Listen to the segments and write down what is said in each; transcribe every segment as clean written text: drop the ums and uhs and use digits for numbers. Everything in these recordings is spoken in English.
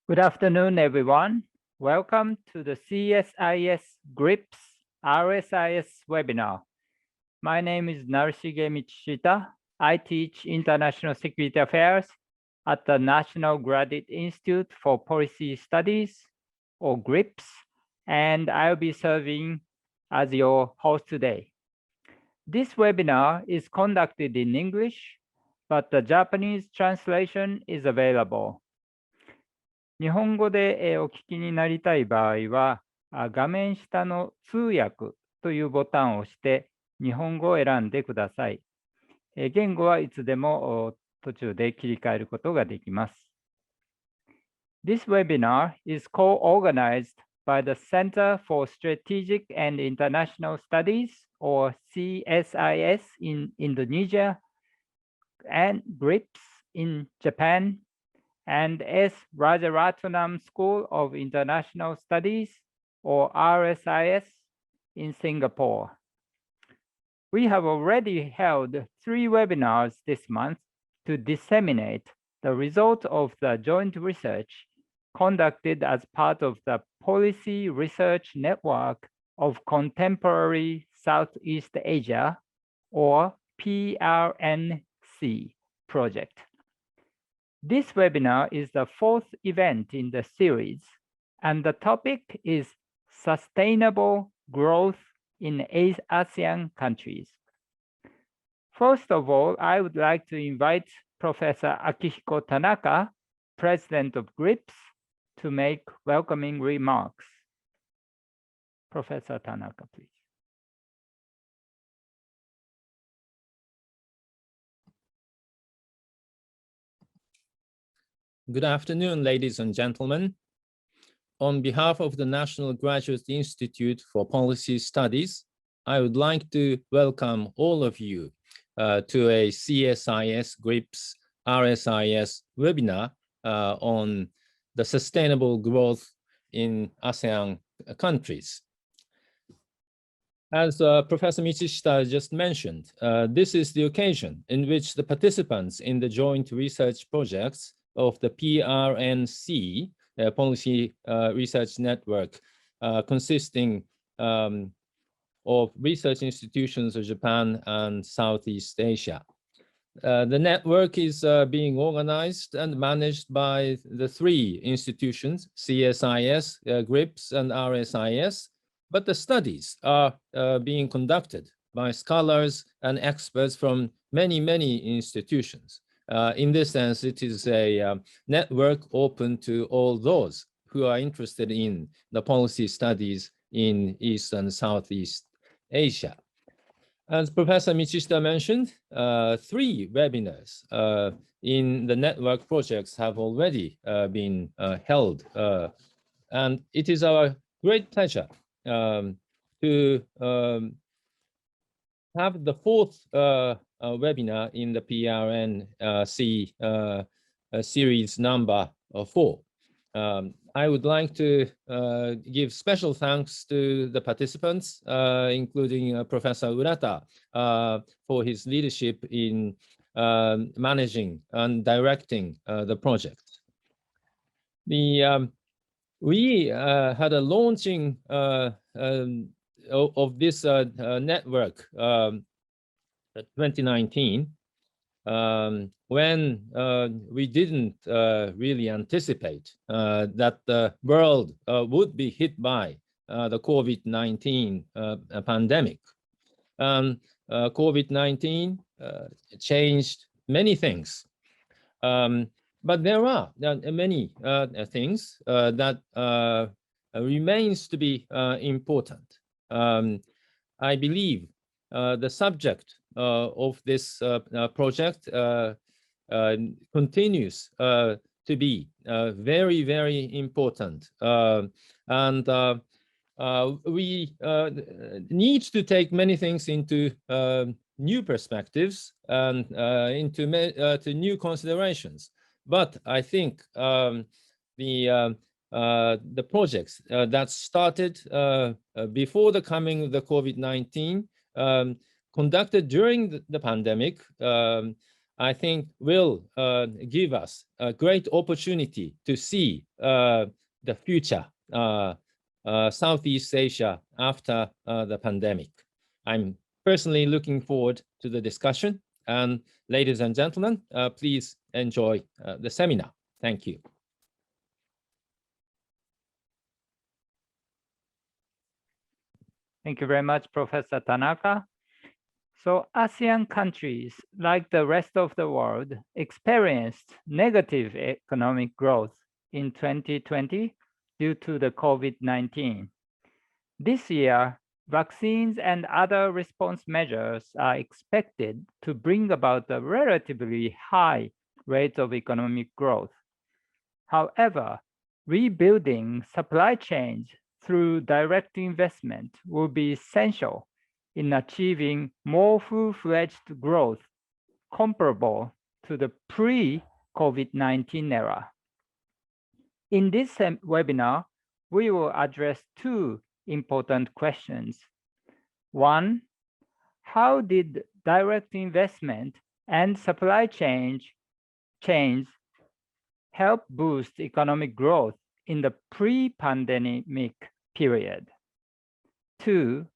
Good afternoon, everyone. Welcome to the CSIS GRIPS RSIS webinar. My name is Narushige Michishita. I teach International Security Affairs at the National Graduate Institute for Policy Studies, or GRIPS, and I'll be serving as your host today. This webinar is conducted in English, but the Japanese translation is available. 日本語でお聞きになりたい場合は、画面下の通訳というボタンを押して日本語を選んでください。言語はいつでも途中で切り替えることができます。This webinar is co-organized by the Center for Strategic and International Studies, or CSIS in Indonesia, and GRIPS in Japan, and S. Rajaratnam School of International Studies, or RSIS, in Singapore. We have already held 3 webinars this month to disseminate the results of the joint research conducted as part of the Policy Research Network of Contemporary Southeast Asia, or PRNC project. This webinar is the 4th event in the series, and the topic is Sustainable Growth in ASEAN countries. First of all, I would like to invite Professor Akihiko Tanaka, President of GRIPS, to make welcoming remarks. Professor Tanaka, please. Good afternoon, ladies and gentlemen. On behalf of the National Graduate Institute for Policy Studies, I would like to welcome all of you to a CSIS GRIPS RSIS webinar on the sustainable growth in ASEAN countries. As Professor Michishita just mentioned, this is the occasion in which the participants in the joint research projects of the PRNC, Policy Research Network, consisting of research institutions of Japan and Southeast Asia. The network is being organized and managed by the 3 institutions, CSIS, GRIPS, and RSIS, but the studies are being conducted by scholars and experts from many institutions. In this sense, it is a network open to all those who are interested in the policy studies in East and Southeast Asia. As Professor Michishita mentioned, 3 webinars in the network projects have already been held. And it is our great pleasure to have the 4th webinar in the PRNC series number 4. I would like to give special thanks to the participants, including Professor Urata, for his leadership in managing and directing the project. We had a launching of this network 2019, when we didn't really anticipate that the world would be hit by the COVID-19 pandemic. COVID-19 changed many things, but there are many things that remains to be important. I believe the subject of this project continues to be very important, and we need to take many things into new perspectives and into new considerations. But I think the projects that started before the coming of the COVID-19, conducted during the pandemic, I think will give us a great opportunity to see the future Southeast Asia after the pandemic. I'm personally looking forward to the discussion. And ladies and gentlemen, please enjoy the seminar. Thank you. Thank you very much, Professor Tanaka. So ASEAN countries, like the rest of the world, experienced negative economic growth in 2020 due to the COVID-19. This year, vaccines and other response measures are expected to bring about a relatively high rate of economic growth. However, rebuilding supply chains through direct investment will be essential in achieving more full-fledged growth comparable to the pre-COVID-19 era. In this webinar, we will address two important questions. One, how did direct investment and supply chains help boost economic growth in the pre-pandemic period? Two,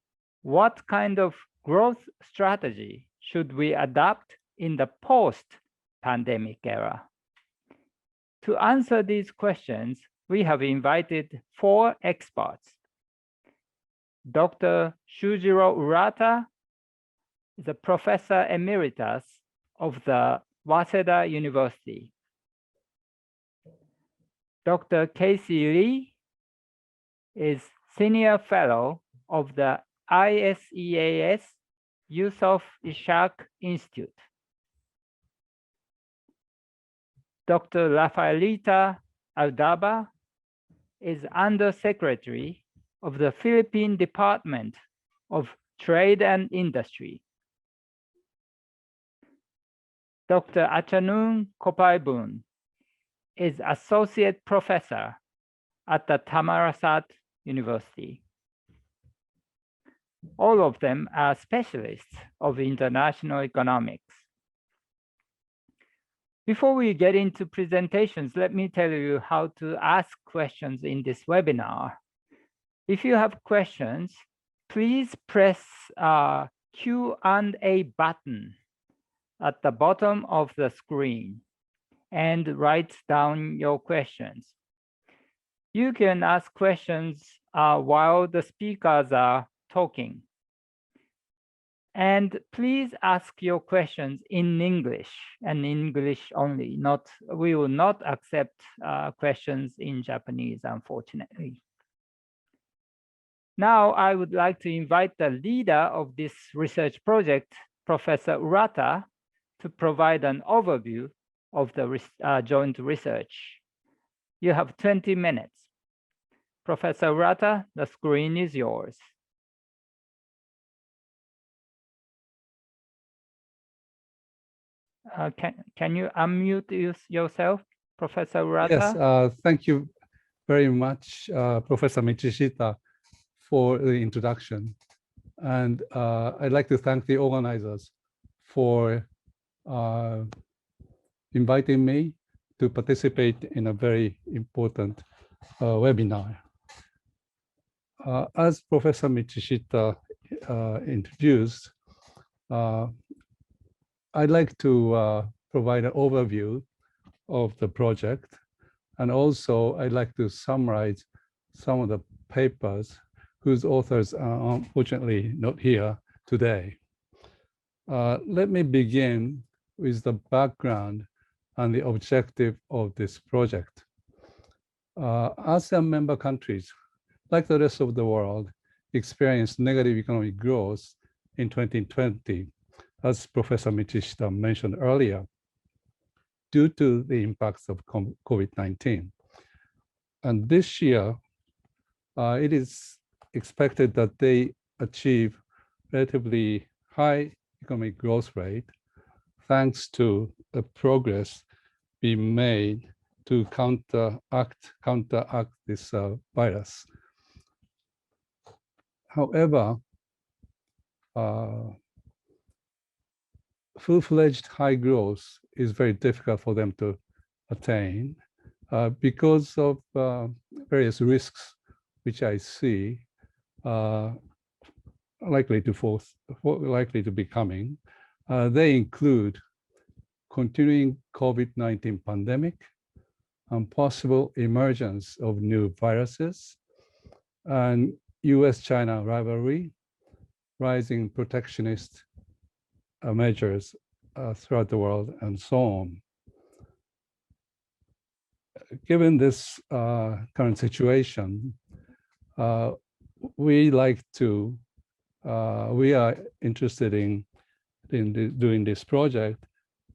what kind of growth strategy should we adopt in the post-pandemic era? To answer these questions, we have invited 4 experts. Dr. Shujiro Urata is a professor emeritus of the Waseda University. Dr. Casey Lee is senior fellow of the ISEAS Yusuf Ishaq Institute. Dr. Rafaelita Aldaba is Undersecretary of the Philippine Department of Trade and Industry. Dr. Achanun Kopaibun is Associate Professor at the Thammasat University. All of them are specialists of international economics. Before we get into presentations, let me tell you how to ask questions in this webinar. If you have questions, please press Q&A button at the bottom of the screen and write down your questions. You can ask questions while the speakers are talking. And please ask your questions in English and English only. We will not accept questions in Japanese, unfortunately. Now, I would like to invite the leader of this research project, Professor Urata, to provide an overview of the joint research. You have 20 minutes. Professor Urata, the screen is yours. Can you unmute yourself, Professor Urata? Yes, thank you very much, Professor Michishita, for the introduction. And I'd like to thank the organizers for inviting me to participate in a very important webinar. As Professor Michishita introduced, I'd like to provide an overview of the project, and also I'd like to summarize some of the papers whose authors are unfortunately not here today. Let me begin with the background and the objective of this project. ASEAN member countries, like the rest of the world, experienced negative economic growth in 2020, as Professor Michishita mentioned earlier, due to the impacts of COVID-19. And this year, it is expected that they achieve relatively high economic growth rate, thanks to the progress being made to counteract this virus. However, full-fledged high growth is very difficult for them to attain because of various risks which I see likely to be coming. They include continuing COVID-19 pandemic and possible emergence of new viruses, and US-China rivalry, rising protectionist measures throughout the world, and so on. Given this current situation, we are interested in doing this project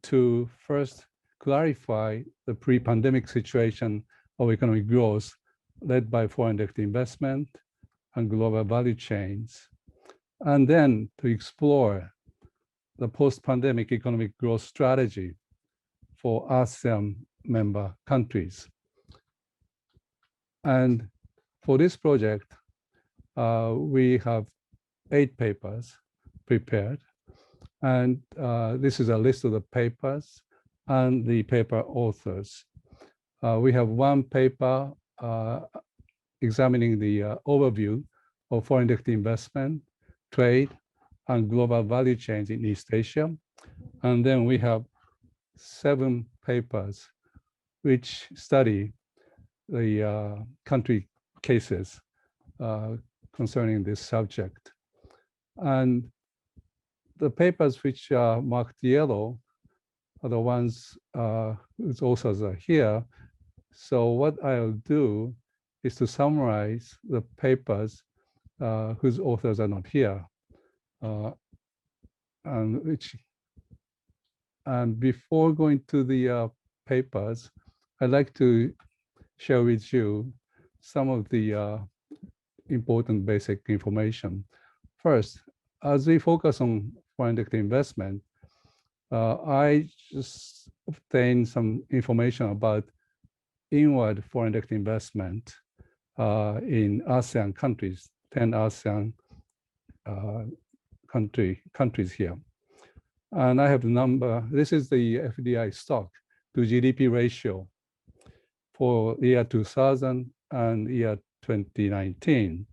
to first clarify the pre-pandemic situation of economic growth led by foreign direct investment and global value chains, and then to explore the post-pandemic economic growth strategy for ASEAN member countries. And for this project, we have 8 papers prepared. And this is a list of the papers and the paper authors. We have one paper examining the overview of foreign direct investment, trade, and global value chains in East Asia. And then we have 7 papers which study the country cases concerning this subject. And the papers which are marked yellow are the ones whose authors are here. So what I'll do is to summarize the papers whose authors are not here. And before going to the papers, I'd like to share with you some of the important basic information. First, as we focus on foreign direct investment, I just obtained some information about inward foreign direct investment in ASEAN countries, 10 ASEAN countries here. And I have the number. This is the FDI stock to GDP ratio for year 2000 and year 2019.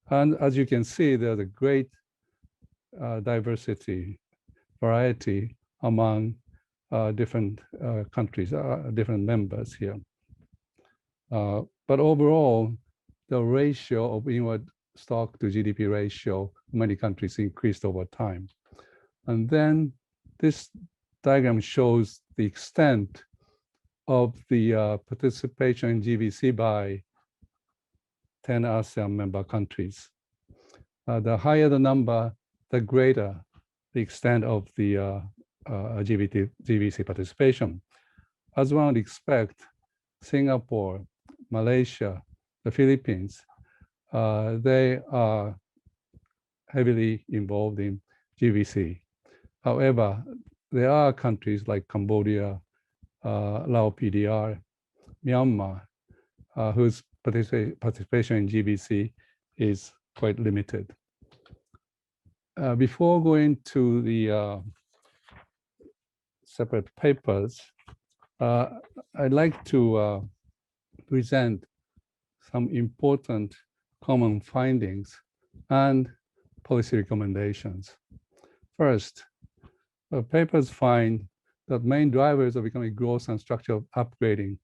And as you can see, there's a great variety among different countries, different members here. But overall, the ratio of inward stock to GDP ratio in many countries increased over time. And then this diagram shows the extent of the participation in GVC by 10 ASEAN member countries. The higher the number, the greater the extent of the GVC participation. As one would expect, Singapore, Malaysia, the Philippines, they are heavily involved in GVC. However, there are countries like Cambodia, Laos PDR, Myanmar, whose participation in GVC is quite limited. Before going to the separate papers, I'd like to present some important common findings and policy recommendations. First, the papers find that main drivers of economic growth and structural upgrading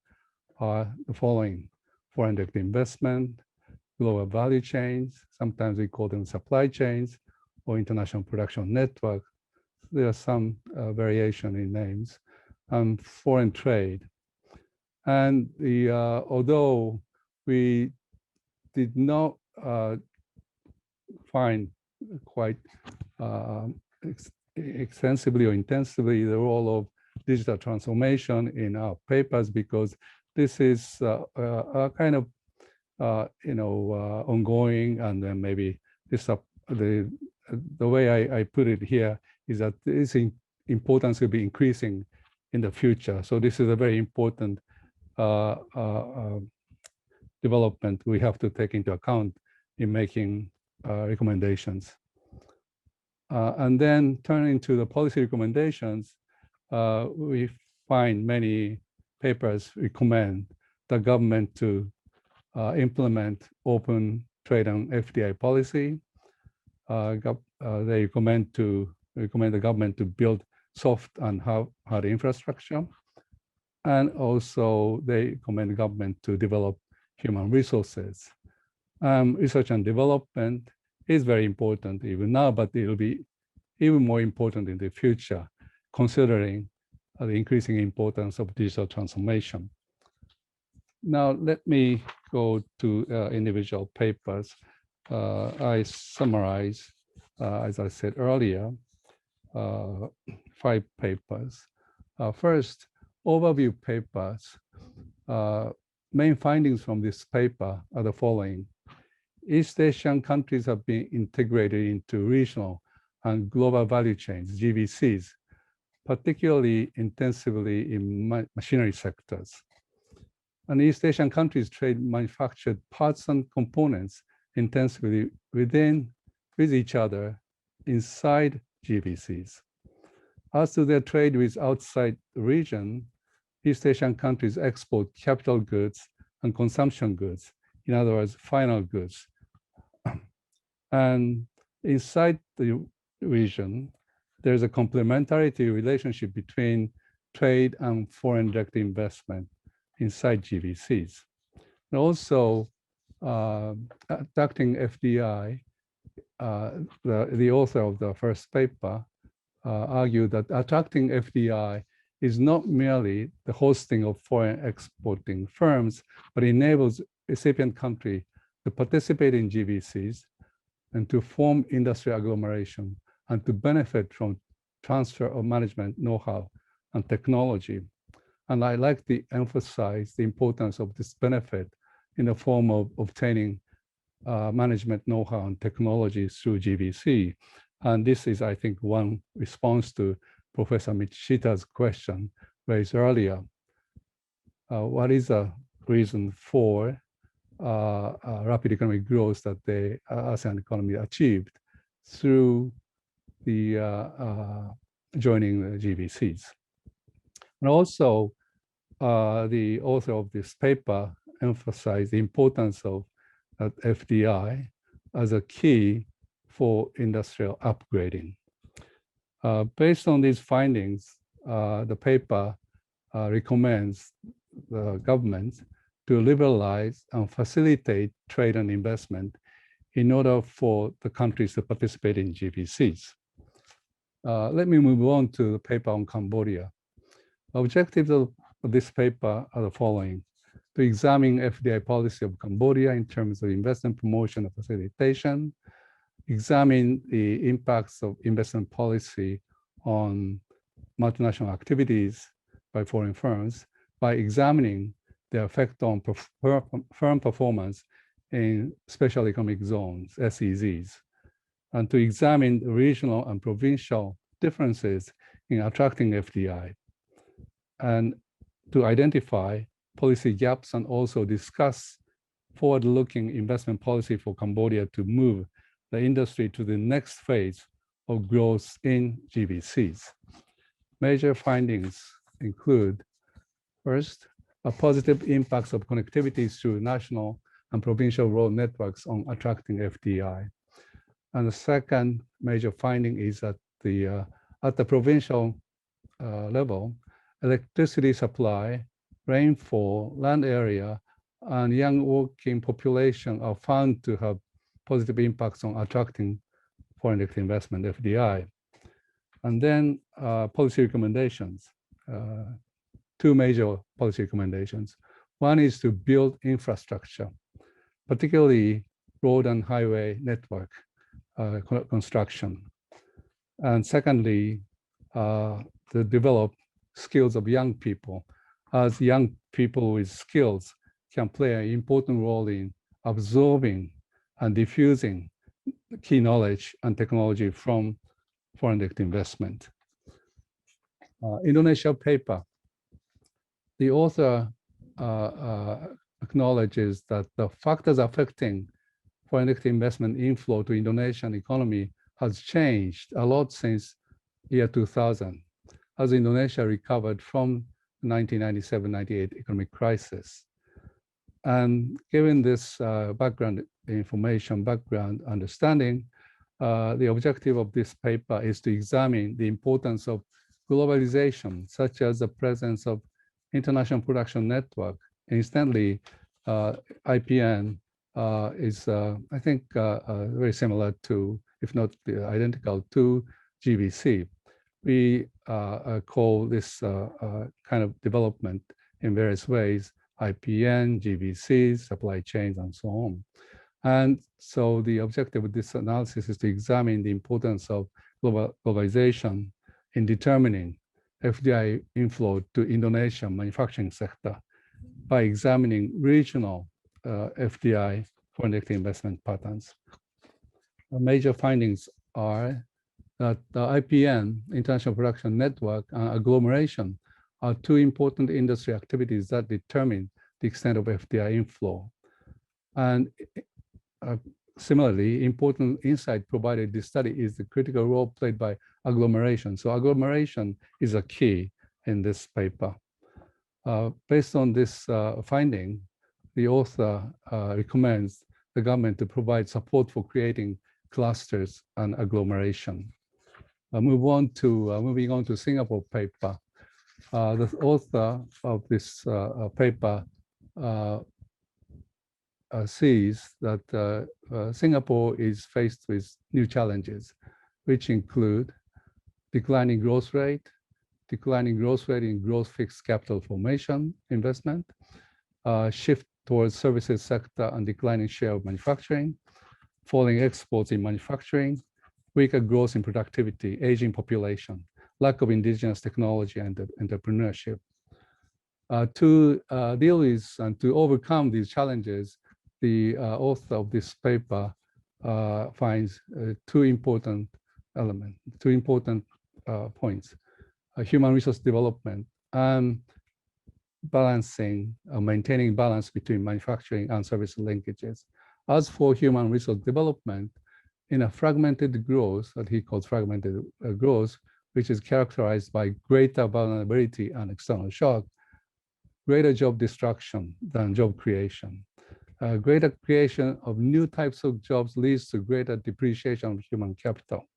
are the following: foreign direct investment, global value chains, sometimes we call them supply chains, or international production network. There are some variation in names, and foreign trade. And although we did not find quite extensively or intensively the role of digital transformation in our papers, because this is a kind of ongoing, and then maybe this the way I put it here is that its importance will be increasing in the future. So this is a very important development we have to take into account in making recommendations. And then turning to the policy recommendations, we find many papers recommend the government to implement open trade and FDI policy. They recommend the government to build soft and hard infrastructure. And also they recommend the government to develop human resources. Research and development is very important even now, but it will be even more important in the future, considering the increasing importance of digital transformation. Now, let me go to individual papers. I summarize, as I said earlier, 5 papers. First, overview papers. Main findings from this paper are the following. East Asian countries have been integrated into regional and global value chains, GVCs, particularly intensively in machinery sectors. And East Asian countries trade manufactured parts and components intensively with each other inside GVCs. As to their trade with outside the region, East Asian countries export capital goods and consumption goods, in other words, final goods. And inside the region, there's a complementarity relationship between trade and foreign direct investment inside GVCs. And also, attracting FDI, the author of the first paper argued that attracting FDI is not merely the hosting of foreign exporting firms, but enables recipient country to participate in GVCs and to form industry agglomeration and to benefit from transfer of management know-how and technology. And I like to emphasize the importance of this benefit in the form of obtaining management know-how and technology through GVC. And this is, I think, one response to Professor Michita's question raised earlier. What is the reason for rapid economic growth that the ASEAN economy achieved through the joining the GVCs? And also, the author of this paper emphasized the importance of FDI as a key for industrial upgrading. Based on these findings, the paper recommends the government to liberalize and facilitate trade and investment in order for the countries to participate in GVCs. Let me move on to the paper on Cambodia. Objectives of this paper are the following: to examine FDI policy of Cambodia in terms of investment promotion and facilitation, examine the impacts of investment policy on multinational activities by foreign firms by examining the effect on firm performance in special economic zones, SEZs, and to examine the regional and provincial differences in attracting FDI, and to identify policy gaps and also discuss forward-looking investment policy for Cambodia to move the industry to the next phase of growth in GVCs. Major findings include, first, a positive impacts of connectivity through national and provincial road networks on attracting FDI. And the second major finding is that at the provincial level, electricity supply, rainfall, land area, and young working population are found to have positive impacts on attracting foreign direct investment, FDI. And then policy recommendations, 2 major policy recommendations. One is to build infrastructure, particularly road and highway network construction. And secondly, to develop skills of young people, as young people with skills can play an important role in absorbing and diffusing key knowledge and technology from foreign direct investment. Indonesia paper. The author acknowledges that the factors affecting foreign direct investment inflow to Indonesian economy has changed a lot since year 2000, as Indonesia recovered from 1997-98 economic crisis. And given this background information, background understanding, the objective of this paper is to examine the importance of globalization, such as the presence of international production network. Incidentally, IPN is, I think, very similar to, if not identical to, GBC. We call this kind of development in various ways, IPN, GBCs, supply chains, and so on. And so the objective of this analysis is to examine the importance of globalization in determining FDI inflow to Indonesian manufacturing sector by examining regional FDI foreign direct investment patterns. The major findings are that the IPN, International Production Network, and agglomeration are two important industry activities that determine the extent of FDI inflow. And similarly, important insight provided this study is the critical role played by agglomeration. So agglomeration is a key in this paper. Based on this finding, the author recommends the government to provide support for creating clusters and agglomeration. Moving on to Singapore paper. The author of this paper sees that Singapore is faced with new challenges, which include declining growth rate in gross fixed capital formation investment, shift towards services sector and declining share of manufacturing, falling exports in manufacturing, weaker growth in productivity, aging population, lack of indigenous technology and entrepreneurship. To deal with and to overcome these challenges, the author of this paper finds two important points: human resource development and maintaining balance between manufacturing and service linkages. As for human resource development, in a fragmented growth, that he calls fragmented growth, which is characterized by greater vulnerability and external shock, greater job destruction than job creation. Greater creation of new types of jobs leads to greater depreciation of human capital,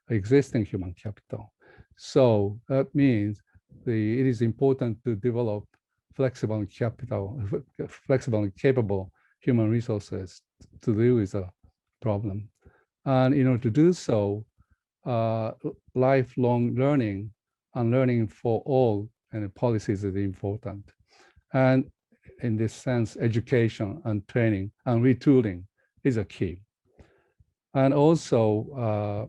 existing human capital. So that means it is important to develop flexible and capable human resources to deal with the problem. And in order to do so, lifelong learning and learning for all and policies is important. And in this sense, education and training and retooling is a key. And also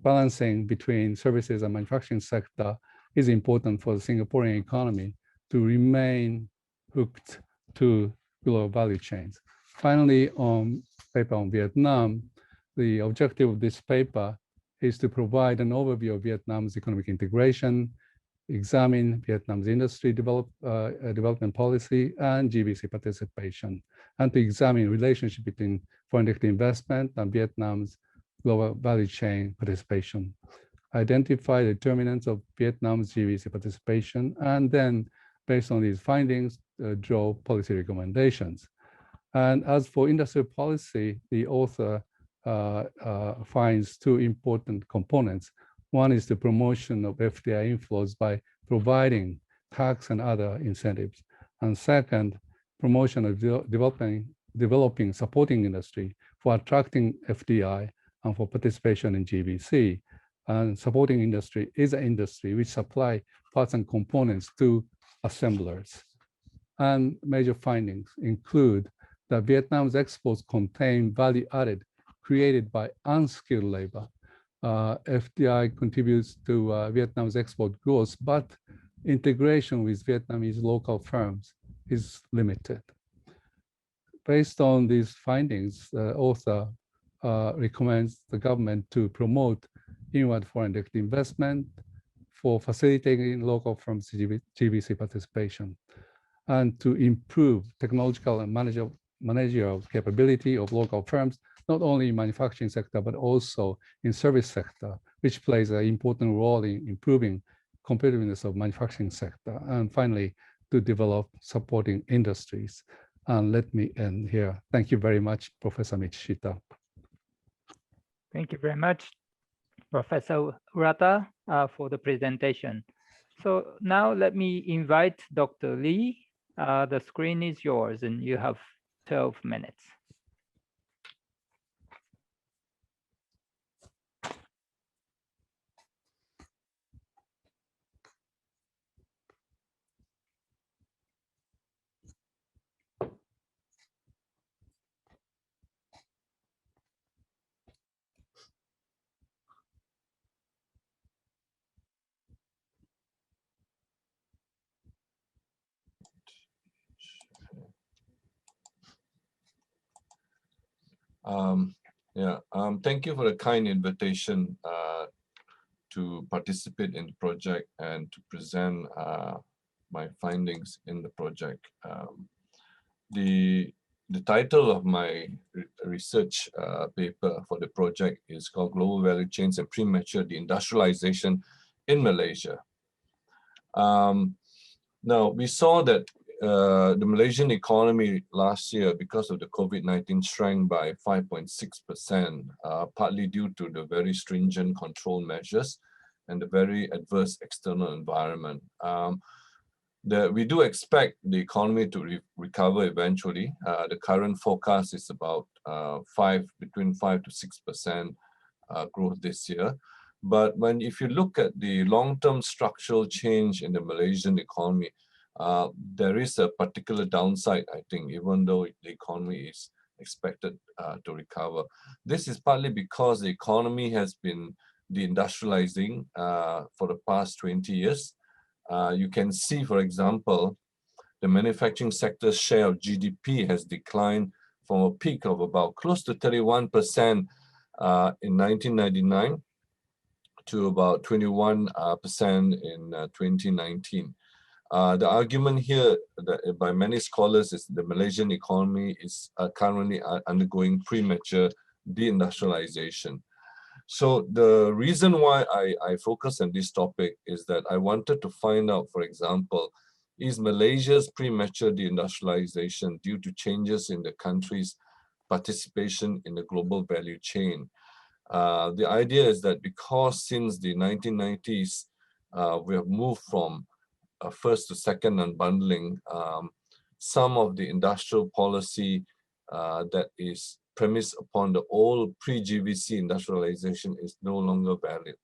balancing between services and manufacturing sector is important for the Singaporean economy to remain hooked to global value chains. Finally, on paper on Vietnam, the objective of this paper is to provide an overview of Vietnam's economic integration, examine Vietnam's industry development policy and GBC participation, and to examine relationship between foreign direct investment and Vietnam's global value chain participation, identify the determinants of Vietnam's GBC participation, and then, based on these findings, draw policy recommendations. And as for industrial policy, the author finds two important components. One is the promotion of FDI inflows by providing tax and other incentives. And second, promotion of developing supporting industry for attracting FDI and for participation in GBC. And supporting industry is an industry which supply parts and components to assemblers. And major findings include that Vietnam's exports contain value added created by unskilled labor. FDI contributes to Vietnam's export growth, but integration with Vietnamese local firms is limited. Based on these findings, the author recommends the government to promote inward foreign direct investment for facilitating local firms' GBC participation, and to improve technological and managerial capability of local firms not only in manufacturing sector, but also in service sector, which plays an important role in improving competitiveness of manufacturing sector. And finally, to develop supporting industries. And let me end here. Thank you very much, Professor Michishita. Thank you very much, Professor Urata, for the presentation. So now let me invite Dr. Lee. The screen is yours and you have 12 minutes. Thank you for the kind invitation to participate in the project and to present my findings in the project. The title of my research paper for the project is called Global Value Chains and Premature Deindustrialization in Malaysia. Now, we saw that the Malaysian economy last year, because of the COVID-19, shrank by 5.6%, partly due to the very stringent control measures and the very adverse external environment. We do expect the economy to recover eventually. The current forecast is about between 5 to 6% growth this year. But if you look at the long-term structural change in the Malaysian economy, there is a particular downside, I think, even though the economy is expected to recover. This is partly because the economy has been deindustrializing for the past 20 years. You can see, for example, the manufacturing sector's share of GDP has declined from a peak of about close to 31% in 1999 to about 21% in 2019. The argument here by many scholars is the Malaysian economy is currently undergoing premature deindustrialization. So the reason why I focus on this topic is that I wanted to find out, for example, is Malaysia's premature deindustrialization due to changes in the country's participation in the global value chain? The idea is that because since the 1990s, we have moved from first to second unbundling, some of the industrial policy that is premised upon the old pre-GVC industrialization is no longer valid.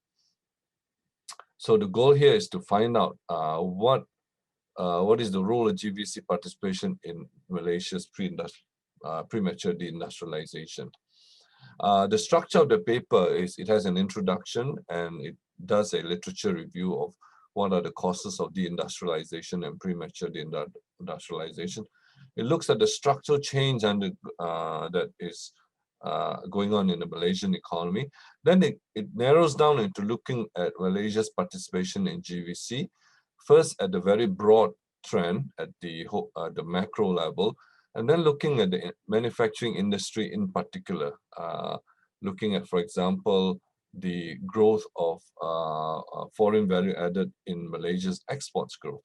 So the goal here is to find out what is the role of GVC participation in Malaysia's premature deindustrialization. The structure of the paper is it has an introduction and it does a literature review of what are the causes of deindustrialization and premature deindustrialization. It looks at the structural change that is going on in the Malaysian economy. Then it narrows down into looking at Malaysia's participation in GVC. First, at the very broad trend at the macro level, and then looking at the manufacturing industry in particular, looking at, for example, the growth of foreign value added in Malaysia's exports growth.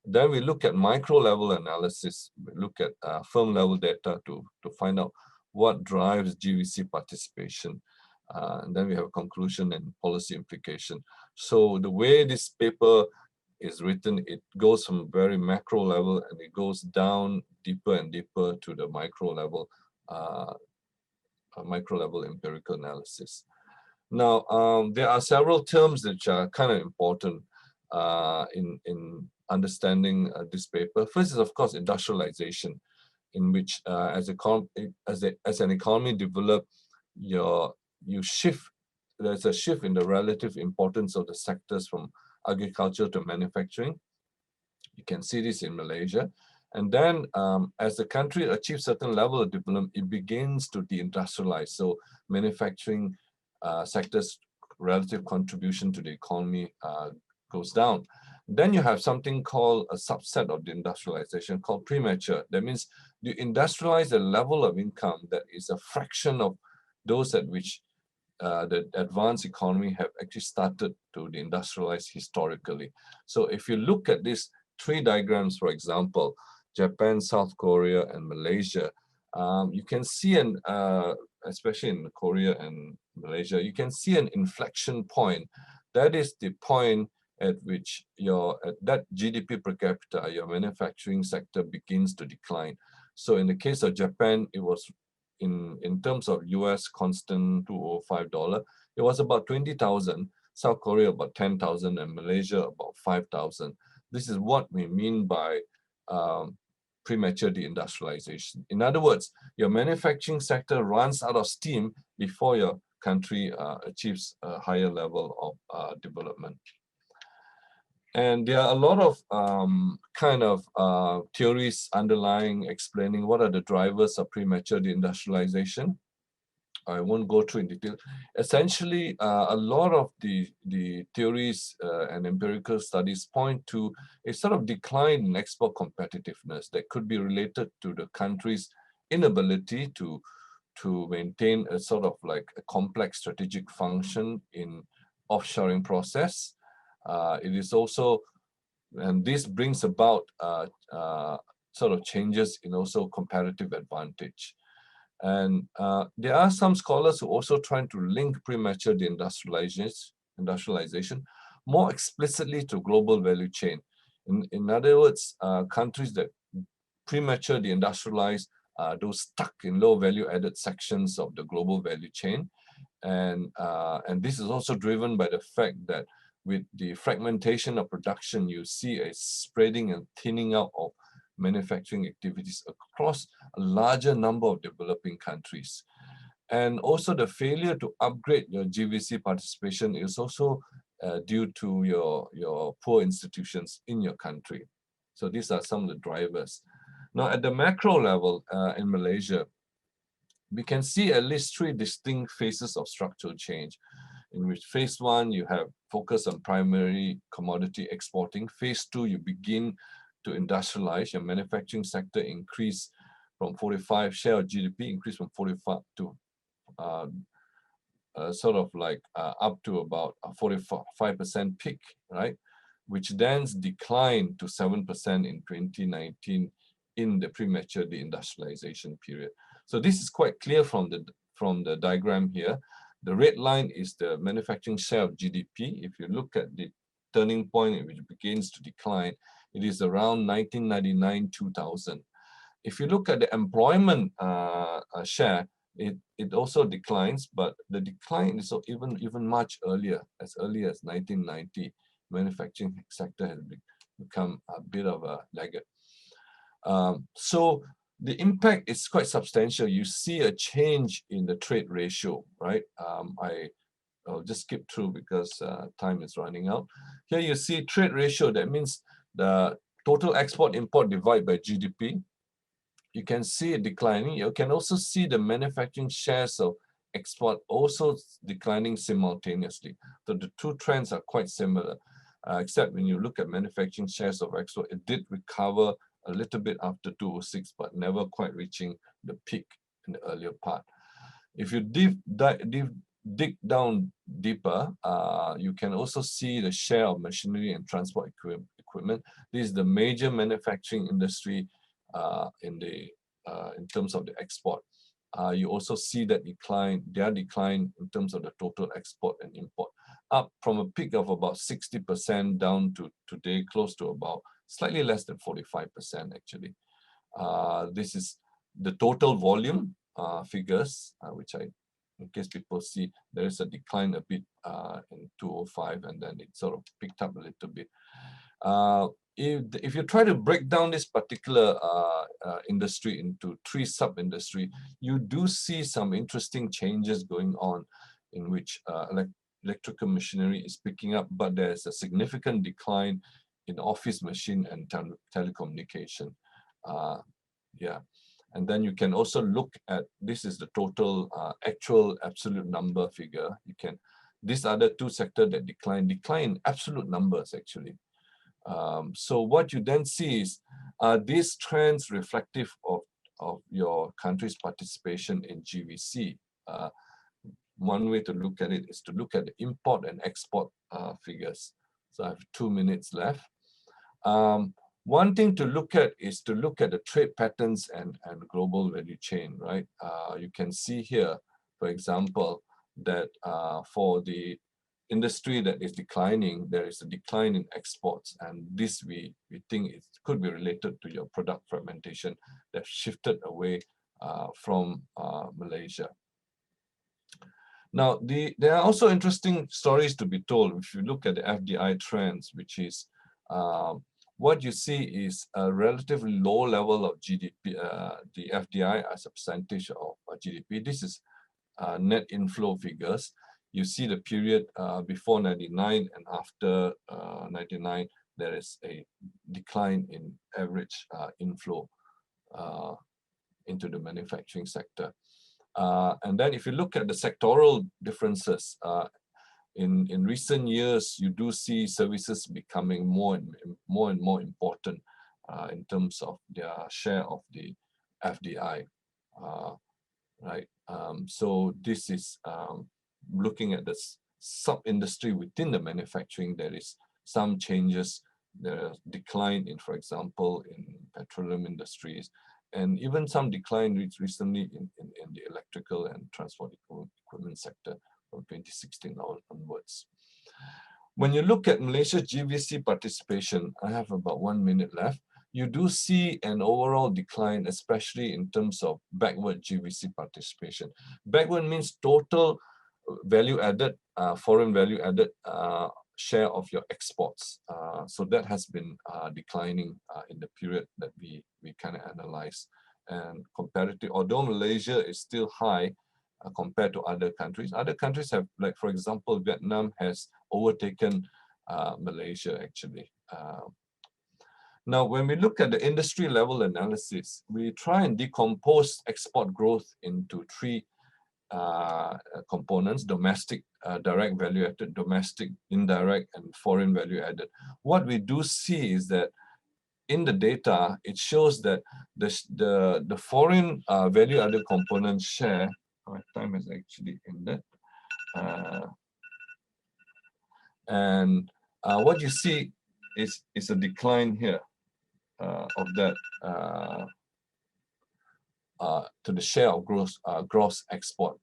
Then we look at micro level analysis, we look at firm level data to find out what drives GVC participation. And then we have a conclusion and policy implication. So the way this paper is written, it goes from very macro level and it goes down deeper and deeper to the micro level empirical analysis. Now, there are several terms which are kind of important in understanding this paper. First is, of course, industrialization, in which as an economy develops, there's a shift in the relative importance of the sectors from agriculture to manufacturing. You can see this in Malaysia. And then as the country achieves certain level of development, it begins to deindustrialize. So manufacturing sector's relative contribution to the economy goes down. Then you have something called a subset of the industrialization called premature. That means you industrialize a level of income that is a fraction of those at which the advanced economy have actually started to industrialize historically. So if you look at these three diagrams, for example, Japan, South Korea, and Malaysia, you can see especially in Korea and Malaysia, you can see an inflection point. That is the point at which that GDP per capita, your manufacturing sector begins to decline. So in the case of Japan, it was in terms of US constant $205, it was about 20,000, South Korea about 10,000, and Malaysia about 5,000. This is what we mean by premature deindustrialization. In other words, your manufacturing sector runs out of steam before your country achieves a higher level of development. And there are a lot of theories underlying explaining what are the drivers of premature deindustrialization. I won't go through in detail. Essentially, a lot of the theories and empirical studies point to a sort of decline in export competitiveness that could be related to the country's inability to maintain a sort of like a complex strategic function in offshoring process. It is also, and this brings about sort of changes in also comparative advantage. And there are some scholars who also trying to link premature deindustrialization more explicitly to global value chain. In other words, countries that premature deindustrialize, those stuck in low value added sections of the global value chain. And this is also driven by the fact that with the fragmentation of production, you see a spreading and thinning out of manufacturing activities across a larger number of developing countries. And also the failure to upgrade your GVC participation is also due to your poor institutions in your country. So these are some of the drivers. Now at the macro level in Malaysia, we can see at least three distinct phases of structural change, in which phase one, you have focus on primary commodity exporting. Phase two, you begin to industrialize. Your manufacturing sector increase from 45 share of GDP, increase from 45 to sort of like up to about a 45% peak, right? Which then declined to 7% in 2019 in the premature deindustrialization period. So this is quite clear from the diagram here. The red line is the manufacturing share of GDP. If you look at the turning point which begins to decline, it is around 1999-2000. If you look at the employment share, it also declines, but the decline is even much earlier, as early as 1990. Manufacturing sector has become a bit of a laggard. So the impact is quite substantial. You see a change in the trade ratio, right? I'll just skip through because time is running out. Here you see trade ratio. That means the total export-import divided by GDP. You can see it declining. You can also see the manufacturing shares of export also declining simultaneously. So the two trends are quite similar, except when you look at manufacturing shares of export, it did recover a little bit after 2006, but never quite reaching the peak in the earlier part. If you dig down deeper, you can also see the share of machinery and transport equipment. This is the major manufacturing industry in terms of the export. You also see that their decline in terms of the total export and import, up from a peak of about 60% down to today close to about slightly less than 45% actually. This is the total volume figures, which in case people see, there is a decline a bit in 2005, and then it sort of picked up a little bit. If you try to break down this particular industry into three sub-industry, you do see some interesting changes going on in which electrical machinery is picking up, but there's a significant decline in office machine and telecommunication. Yeah, and then you can also look at, this is the total actual absolute number figure. These are the two sectors that decline in absolute numbers actually. So what you then see is, are these trends reflective of your country's participation in GVC? one way to look at it is to look at the import and export figures. So I have 2 minutes left. One thing to look at is to look at the trade patterns and global value chain, right? You can see here, for example, that for the industry that is declining, there is a decline in exports, and this we think it could be related to your product fragmentation that shifted away from Malaysia. Now, there are also interesting stories to be told. If you look at the Fdi trends, which is what you see is a relatively low level of GDP, the Fdi as a percentage of GDP. This is net inflow figures. You see the period before 99 and after 99, there is a decline in average inflow into the manufacturing sector. And then if you look at the sectoral differences, in recent years, you do see services becoming more and more important in terms of their share of the FDI, right? So this is looking at the sub-industry within the manufacturing. There is some changes. There is decline in, for example, in petroleum industries, and even some decline recently in the electrical and transport equipment sector from 2016 onwards. When you look at Malaysia's GVC participation, I have about 1 minute left, you do see an overall decline, especially in terms of backward GVC participation. Backward means total value added, foreign value added share of your exports. So that has been declining in the period that we kind of analyze. And comparative, although Malaysia is still high compared to other countries have, like for example, Vietnam has overtaken Malaysia actually. Now, when we look at the industry level analysis, we try and decompose export growth into three components: domestic direct value added, domestic indirect, and foreign value added. What we do see is that in the data, it shows that the foreign value added component share, my time has actually ended, and what you see is a decline here of that to the share of gross export.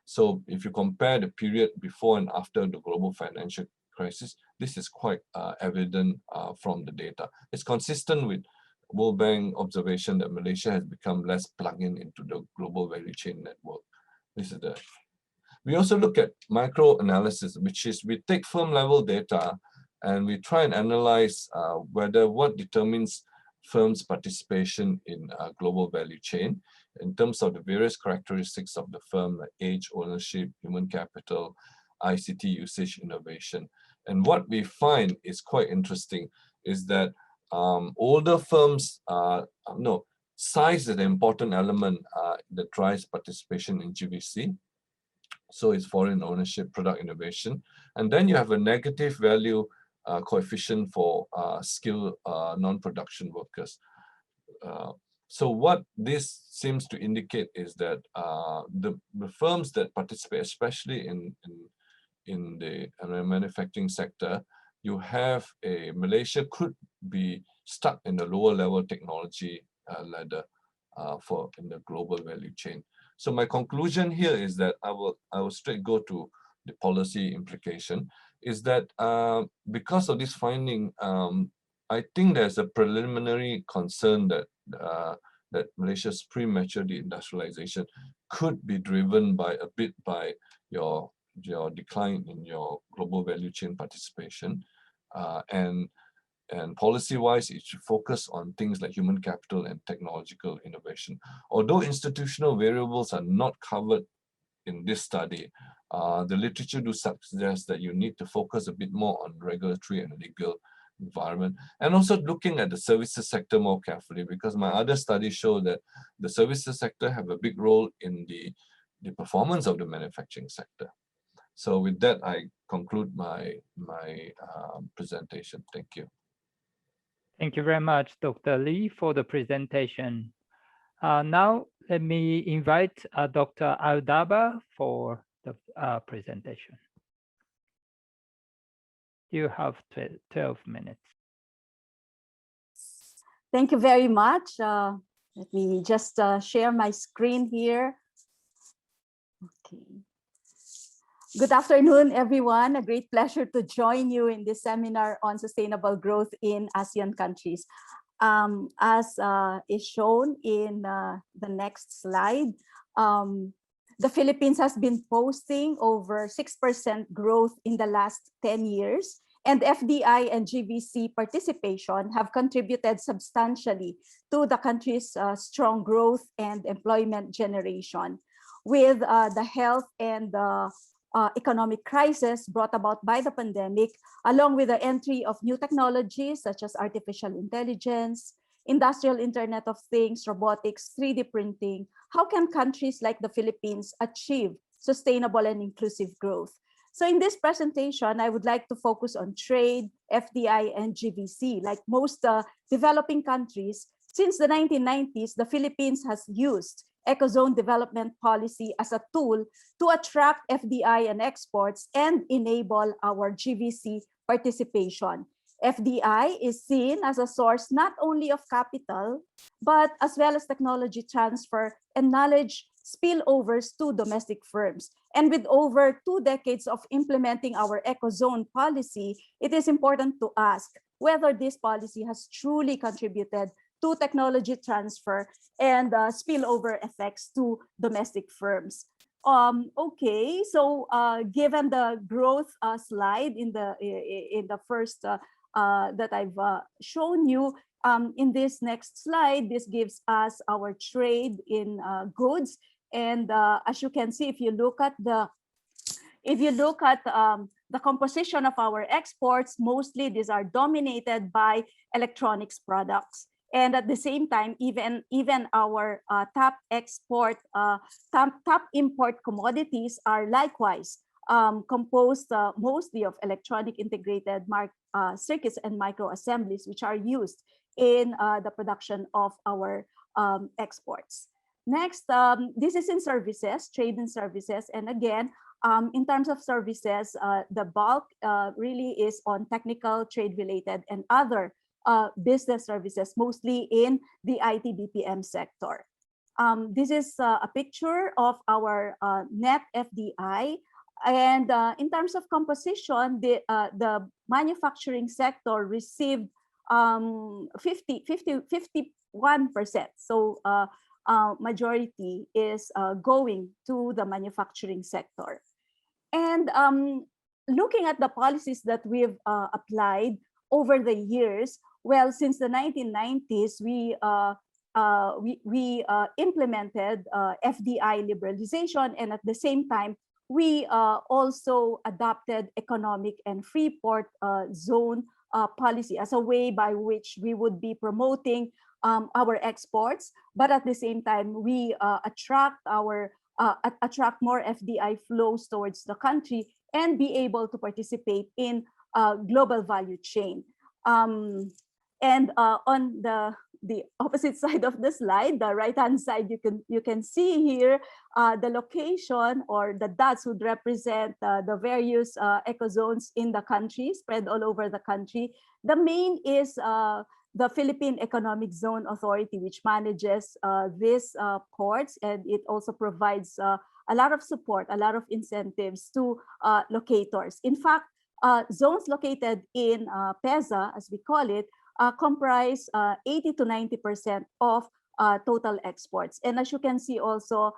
So if you compare the period before and after the global financial crisis, this is quite evident from the data. It's consistent with World Bank observation that Malaysia has become less plugged in into the global value chain network. This is the. We also look at micro analysis, which is we take firm level data and we try and analyze whether what determines firms' participation in global value chain in terms of the various characteristics of the firm, like age, ownership, human capital, ICT usage, innovation. And what we find is quite interesting is that older firms, size is an important element that drives participation in GVC. So it's foreign ownership, product innovation. And then you have a negative value coefficient for skilled non-production workers. So what this seems to indicate is that the firms that participate, especially in the manufacturing sector, you have Malaysia could be stuck in the lower level technology ladder in the global value chain. So my conclusion here is that I will straight go to the policy implication, is that because of this finding, I think there's a preliminary concern that that Malaysia's premature deindustrialization could be driven by your decline in your global value chain participation, and policy-wise, it should focus on things like human capital and technological innovation. Although institutional variables are not covered in this study, the literature do suggest that you need to focus a bit more on regulatory and legal environment, and also looking at the services sector more carefully, because my other studies show that the services sector have a big role in the performance of the manufacturing sector. So with that, I conclude my presentation. Thank you. Thank you very much, Dr. Lee, for the presentation. Now, let me invite Dr. Aldaba for the presentation. You have 12 minutes. Thank you very much. Let me just share my screen here. Okay. Good afternoon, everyone. A great pleasure to join you in this seminar on sustainable growth in ASEAN countries. As is shown in the next slide, the Philippines has been posting over 6% growth in the last 10 years, and FDI and GVC participation have contributed substantially to the country's strong growth and employment generation. With the health and the economic crisis brought about by the pandemic, along with the entry of new technologies such as artificial intelligence, industrial Internet of Things, robotics, 3D printing, how can countries like the Philippines achieve sustainable and inclusive growth? So in this presentation, I would like to focus on trade, FDI, and GVC. Like most developing countries, since the 1990s, the Philippines has used Ecozone development policy as a tool to attract FDI and exports and enable our GVC participation. FDI is seen as a source not only of capital, but as well as technology transfer and knowledge spillovers to domestic firms. And with over 2 decades of implementing our Ecozone policy, it is important to ask whether this policy has truly contributed to technology transfer and spillover effects to domestic firms. Okay, so given the growth slide in the first that I've shown you, in this next slide, this gives us our trade in goods. And as you can see, if you look at the composition of our exports, mostly these are dominated by electronics products. And at the same time, even our top import commodities are likewise composed mostly of electronic integrated circuits and microassemblies, which are used in the production of our exports. Next, this is in services, trade in services. And again, in terms of services, the bulk really is on technical, trade-related, and other business services, mostly in the IT BPM sector. This is a picture of our net FDI. And in terms of composition, the manufacturing sector received 51%. So majority is going to the manufacturing sector. And looking at the policies that we've applied over the years, well, since the 1990s, we implemented FDI liberalization, and at the same time, we also adopted economic and free port zone policy as a way by which we would be promoting our exports, but at the same time, we attract more FDI flows towards the country and be able to participate in global value chain. And on the opposite side of the slide, the right-hand side, you can see here the location, or the dots would represent the various ecozones in the country, spread all over the country. The main is the Philippine Economic Zone Authority, which manages these ports, and it also provides a lot of support, a lot of incentives to locators. In fact, zones located in PEZA, as we call it, comprise 80 to 90% of total exports. And as you can see also,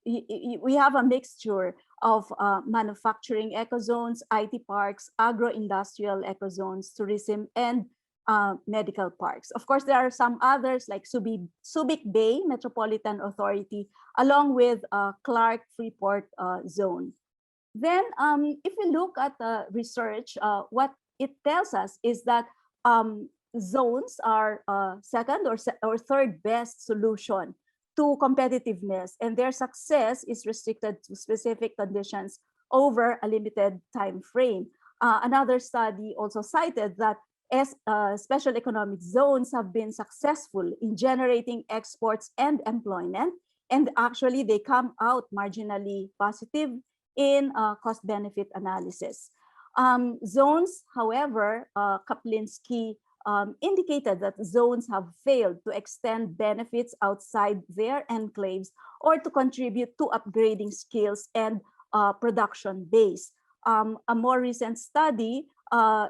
we have a mixture of manufacturing ecozones, IT parks, agro-industrial ecozones, tourism, and medical parks. Of course, there are some others like Subic Bay Metropolitan Authority, along with Clark Freeport Zone. Then if we look at the research, what it tells us is that zones are second or third best solution to competitiveness, and their success is restricted to specific conditions over a limited time frame. Another study also cited that special economic zones have been successful in generating exports and employment, and actually they come out marginally positive in cost-benefit analysis. Zones, however, Kaplinsky indicated that zones have failed to extend benefits outside their enclaves or to contribute to upgrading skills and production base. A more recent study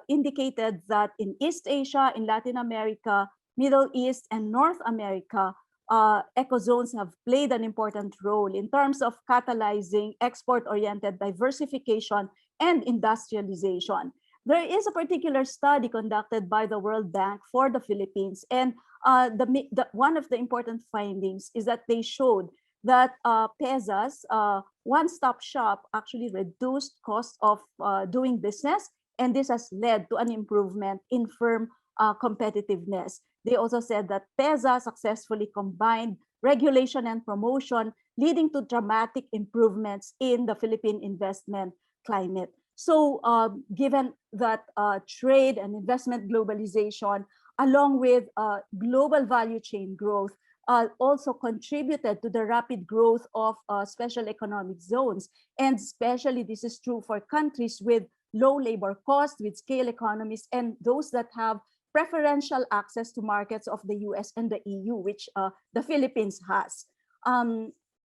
indicated that in East Asia, in Latin America, Middle East, and North America, ecozones have played an important role in terms of catalyzing export-oriented diversification and industrialization. There is a particular study conducted by the World Bank for the Philippines, and one of the important findings is that they showed that PEZA's one-stop shop actually reduced cost of doing business, and this has led to an improvement in firm competitiveness. They also said that PEZA successfully combined regulation and promotion, leading to dramatic improvements in the Philippine investment climate. So given that trade and investment globalization, along with global value chain growth, also contributed to the rapid growth of special economic zones. And especially this is true for countries with low labor costs, with scale economies, and those that have preferential access to markets of the US and the EU, which the Philippines has.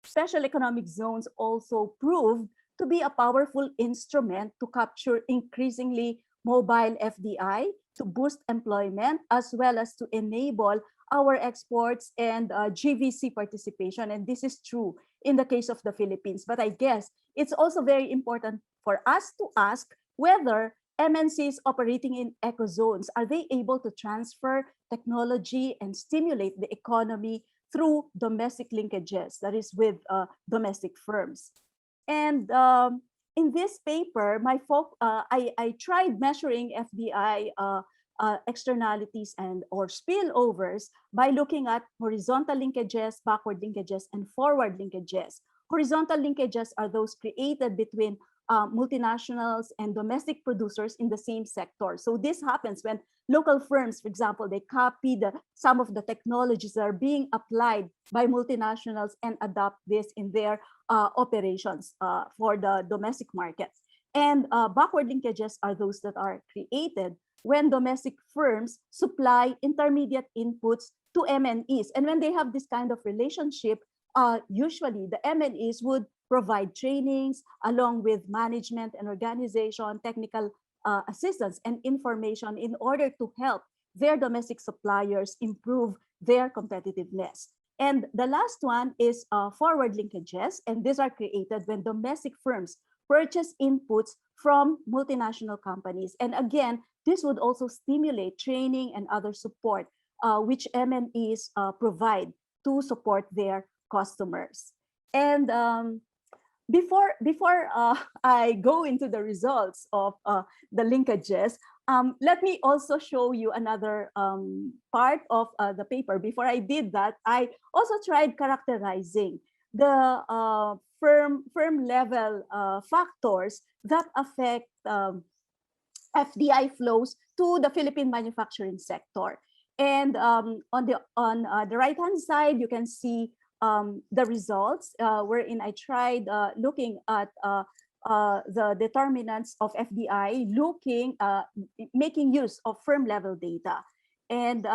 Special economic zones also proved to be a powerful instrument to capture increasingly mobile FDI, to boost employment, as well as to enable our exports and GVC participation. And this is true in the case of the Philippines. But I guess it's also very important for us to ask whether MNCs operating in ecozones, are they able to transfer technology and stimulate the economy through domestic linkages, that is with domestic firms. And in this paper, I tried measuring FDI externalities and or spillovers by looking at horizontal linkages, backward linkages, and forward linkages. Horizontal linkages are those created between multinationals and domestic producers in the same sector. So this happens when local firms, for example, they copy some of the technologies that are being applied by multinationals and adopt this in their operations for the domestic market. And backward linkages are those that are created when domestic firms supply intermediate inputs to MNEs. And when they have this kind of relationship, usually the MNEs would provide trainings along with management and organization, technical assistance and information in order to help their domestic suppliers improve their competitiveness. And the last one is forward linkages, and these are created when domestic firms purchase inputs from multinational companies. And again, this would also stimulate training and other support, which MNEs provide to support their customers. And before I go into the results of the linkages, let me also show you another part of the paper. Before I did that, I also tried characterizing the firm level factors that affect FDI flows to the Philippine manufacturing sector. And on the right-hand side, you can see the results wherein I tried looking at the determinants of FDI, making use of firm level data. And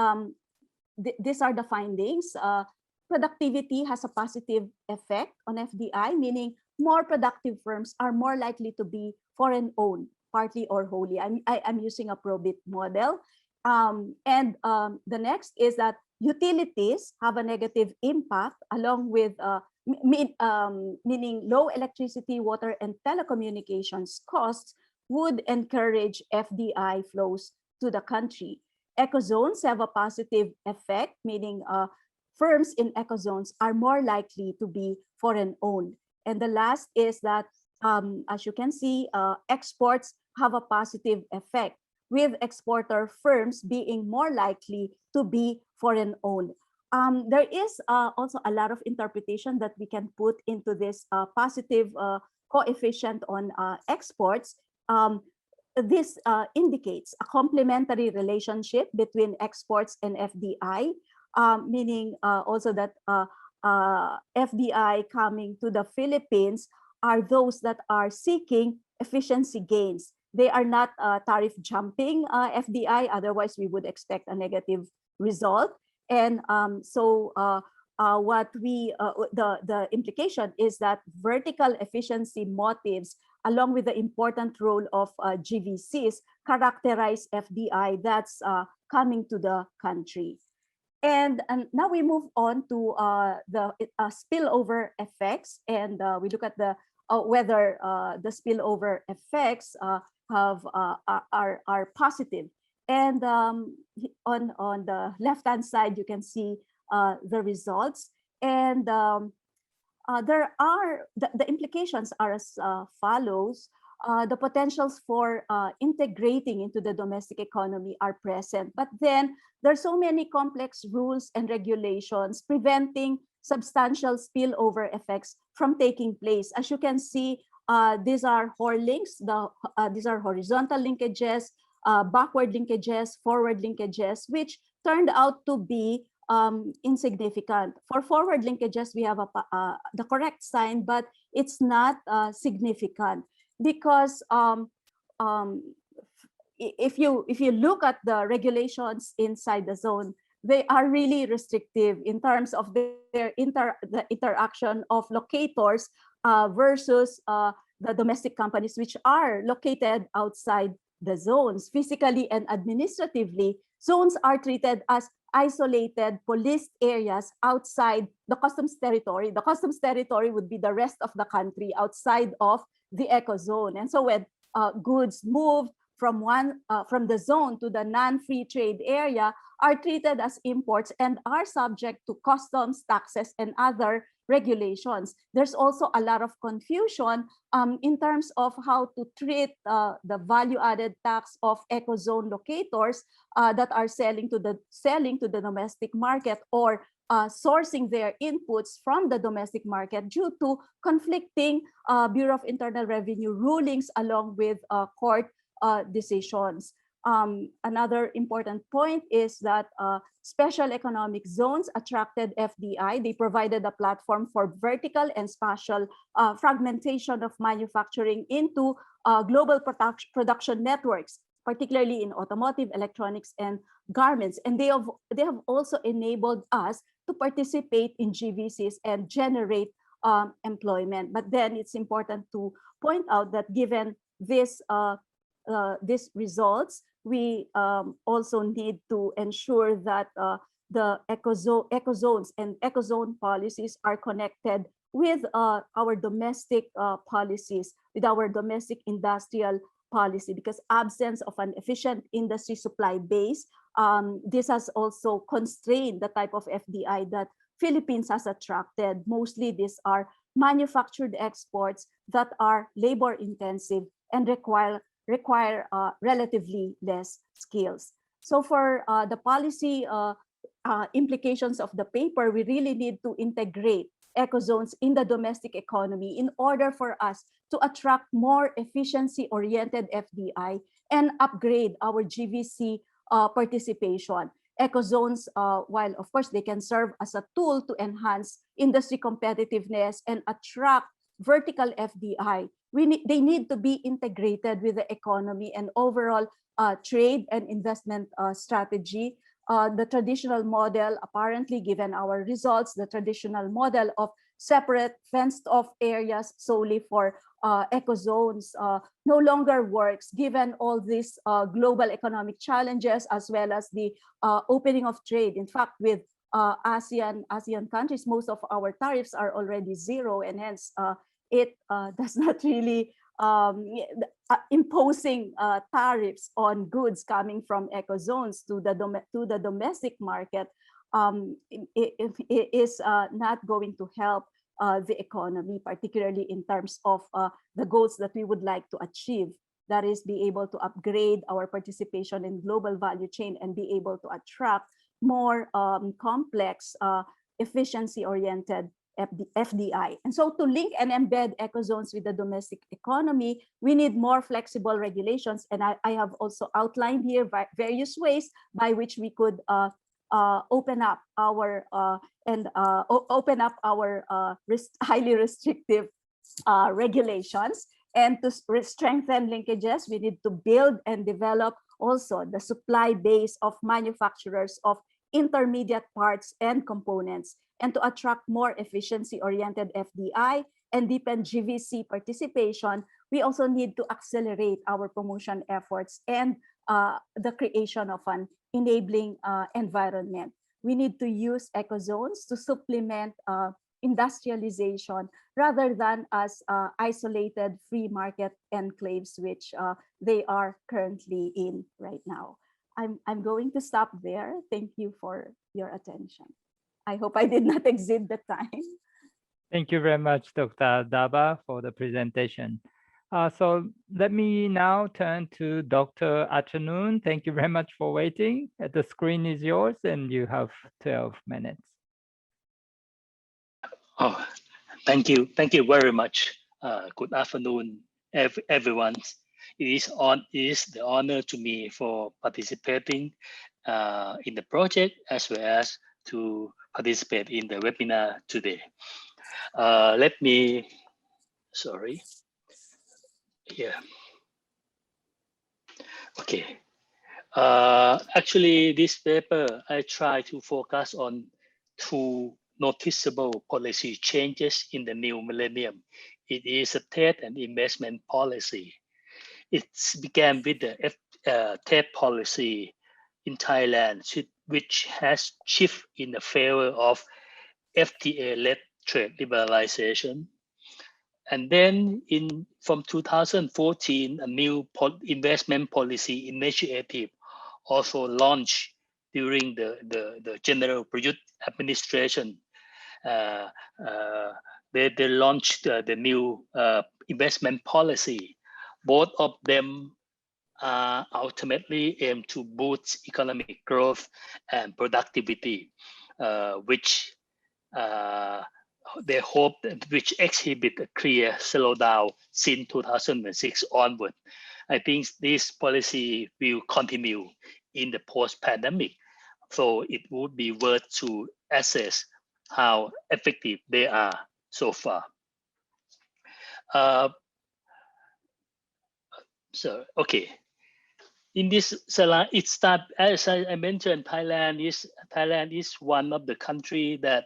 these are the findings. Productivity has a positive effect on FDI, meaning more productive firms are more likely to be foreign-owned, partly or wholly. I'm using a Probit model. And the next is that utilities have a negative impact along with meaning low electricity, water, and telecommunications costs would encourage FDI flows to the country. Ecozones have a positive effect, meaning firms in ecozones are more likely to be foreign-owned. And the last is that, as you can see, exports have a positive effect, with exporter firms being more likely to be foreign-owned. There is also a lot of interpretation that we can put into this positive coefficient on exports. This indicates a complementary relationship between exports and FDI, meaning also that FDI coming to the Philippines are those that are seeking efficiency gains. They are not tariff jumping FDI, otherwise we would expect a negative result. And the implication is that vertical efficiency motives, along with the important role of GVCs, characterize FDI that's coming to the country. And now we move on to the spillover effects, and we look at the whether the spillover effects are positive. And on the left-hand side, you can see the results, and there are the implications are as follows. The potentials for integrating into the domestic economy are present, but then there's so many complex rules and regulations preventing substantial spillover effects from taking place. As you can see, these are HOR links. These are horizontal linkages, backward linkages, forward linkages, which turned out to be insignificant. For forward linkages, we have the correct sign, but it's not significant, because if you look at the regulations inside the zone, they are really restrictive in terms of the interaction of locators versus the domestic companies, which are located outside the zones. Physically and administratively, zones are treated as isolated policed areas outside the customs territory. The customs territory would be the rest of the country outside of the ecozone. And so when goods move from the zone to the non-free trade area, are treated as imports and are subject to customs, taxes, and other regulations. There's also a lot of confusion in terms of how to treat the value-added tax of ecozone locators that are selling to the domestic market, or sourcing their inputs from the domestic market, due to conflicting Bureau of Internal Revenue rulings along with court decisions. Another important point is that special economic zones attracted FDI. They provided a platform for vertical and spatial fragmentation of manufacturing into global production networks, particularly in automotive, electronics, and garments. And they have also enabled us to participate in GVCs and generate employment. But then it's important to point out that given this these results, we also need to ensure that the ecozones and ecozone policies are connected with our domestic policies, with our domestic industrial policy, because absence of an efficient industry supply base, this has also constrained the type of FDI that Philippines has attracted. Mostly these are manufactured exports that are labor intensive and require relatively less skills. So for the policy implications of the paper, we really need to integrate ecozones in the domestic economy in order for us to attract more efficiency-oriented FDI and upgrade our GVC participation. Ecozones, while of course they can serve as a tool to enhance industry competitiveness and attract vertical FDI, they need to be integrated with the economy and overall trade and investment strategy. The traditional model, apparently given our results, the traditional model of separate fenced-off areas solely for ecozones no longer works, given all these global economic challenges, as well as the opening of trade. In fact, with ASEAN countries, most of our tariffs are already zero, and hence it does not really imposing tariffs on goods coming from ecozones to the domestic market is not going to help the economy, particularly in terms of the goals that we would like to achieve. That is, be able to upgrade our participation in global value chain and be able to attract more complex, efficiency-oriented FDI. And so to link and embed ecozones with the domestic economy, we need more flexible regulations. And I have also outlined here various ways by which we could open up our highly restrictive regulations. And to strengthen linkages, we need to build and develop also the supply base of manufacturers of intermediate parts and components, and to attract more efficiency-oriented FDI and deepen GVC participation. We also need to accelerate our promotion efforts and the creation of an enabling environment. We need to use ecozones to supplement industrialization rather than as isolated free market enclaves, which they are currently in right now. I'm going to stop there. Thank you for your attention. I hope I did not exceed the time. Thank you very much, Dr. Daba, for the presentation. So let me now turn to Dr. Achanoon. Thank you very much for waiting. The screen is yours and you have 12 minutes. Oh, thank you. Thank you very much. Good afternoon, everyone. It is the honor to me for participating in the project as well as to participate in the webinar today. Let me, sorry. Yeah. Okay. Actually, this paper, I try to focus on two noticeable policy changes in the new millennium. It is a trade and investment policy. It began with the trade policy in Thailand, which has shifted in the favor of FTA-led trade liberalization. And then from 2014, a new investment policy initiative also launched during the General Prayut administration. They launched the new investment policy. Both of them ultimately aim to boost economic growth and productivity, which they hope which exhibit a clear slowdown since 2006 onward. I think this policy will continue in the post-pandemic, so it would be worth to assess how effective they are so far. Okay. In this slide, it starts, as I mentioned, Thailand is one of the country that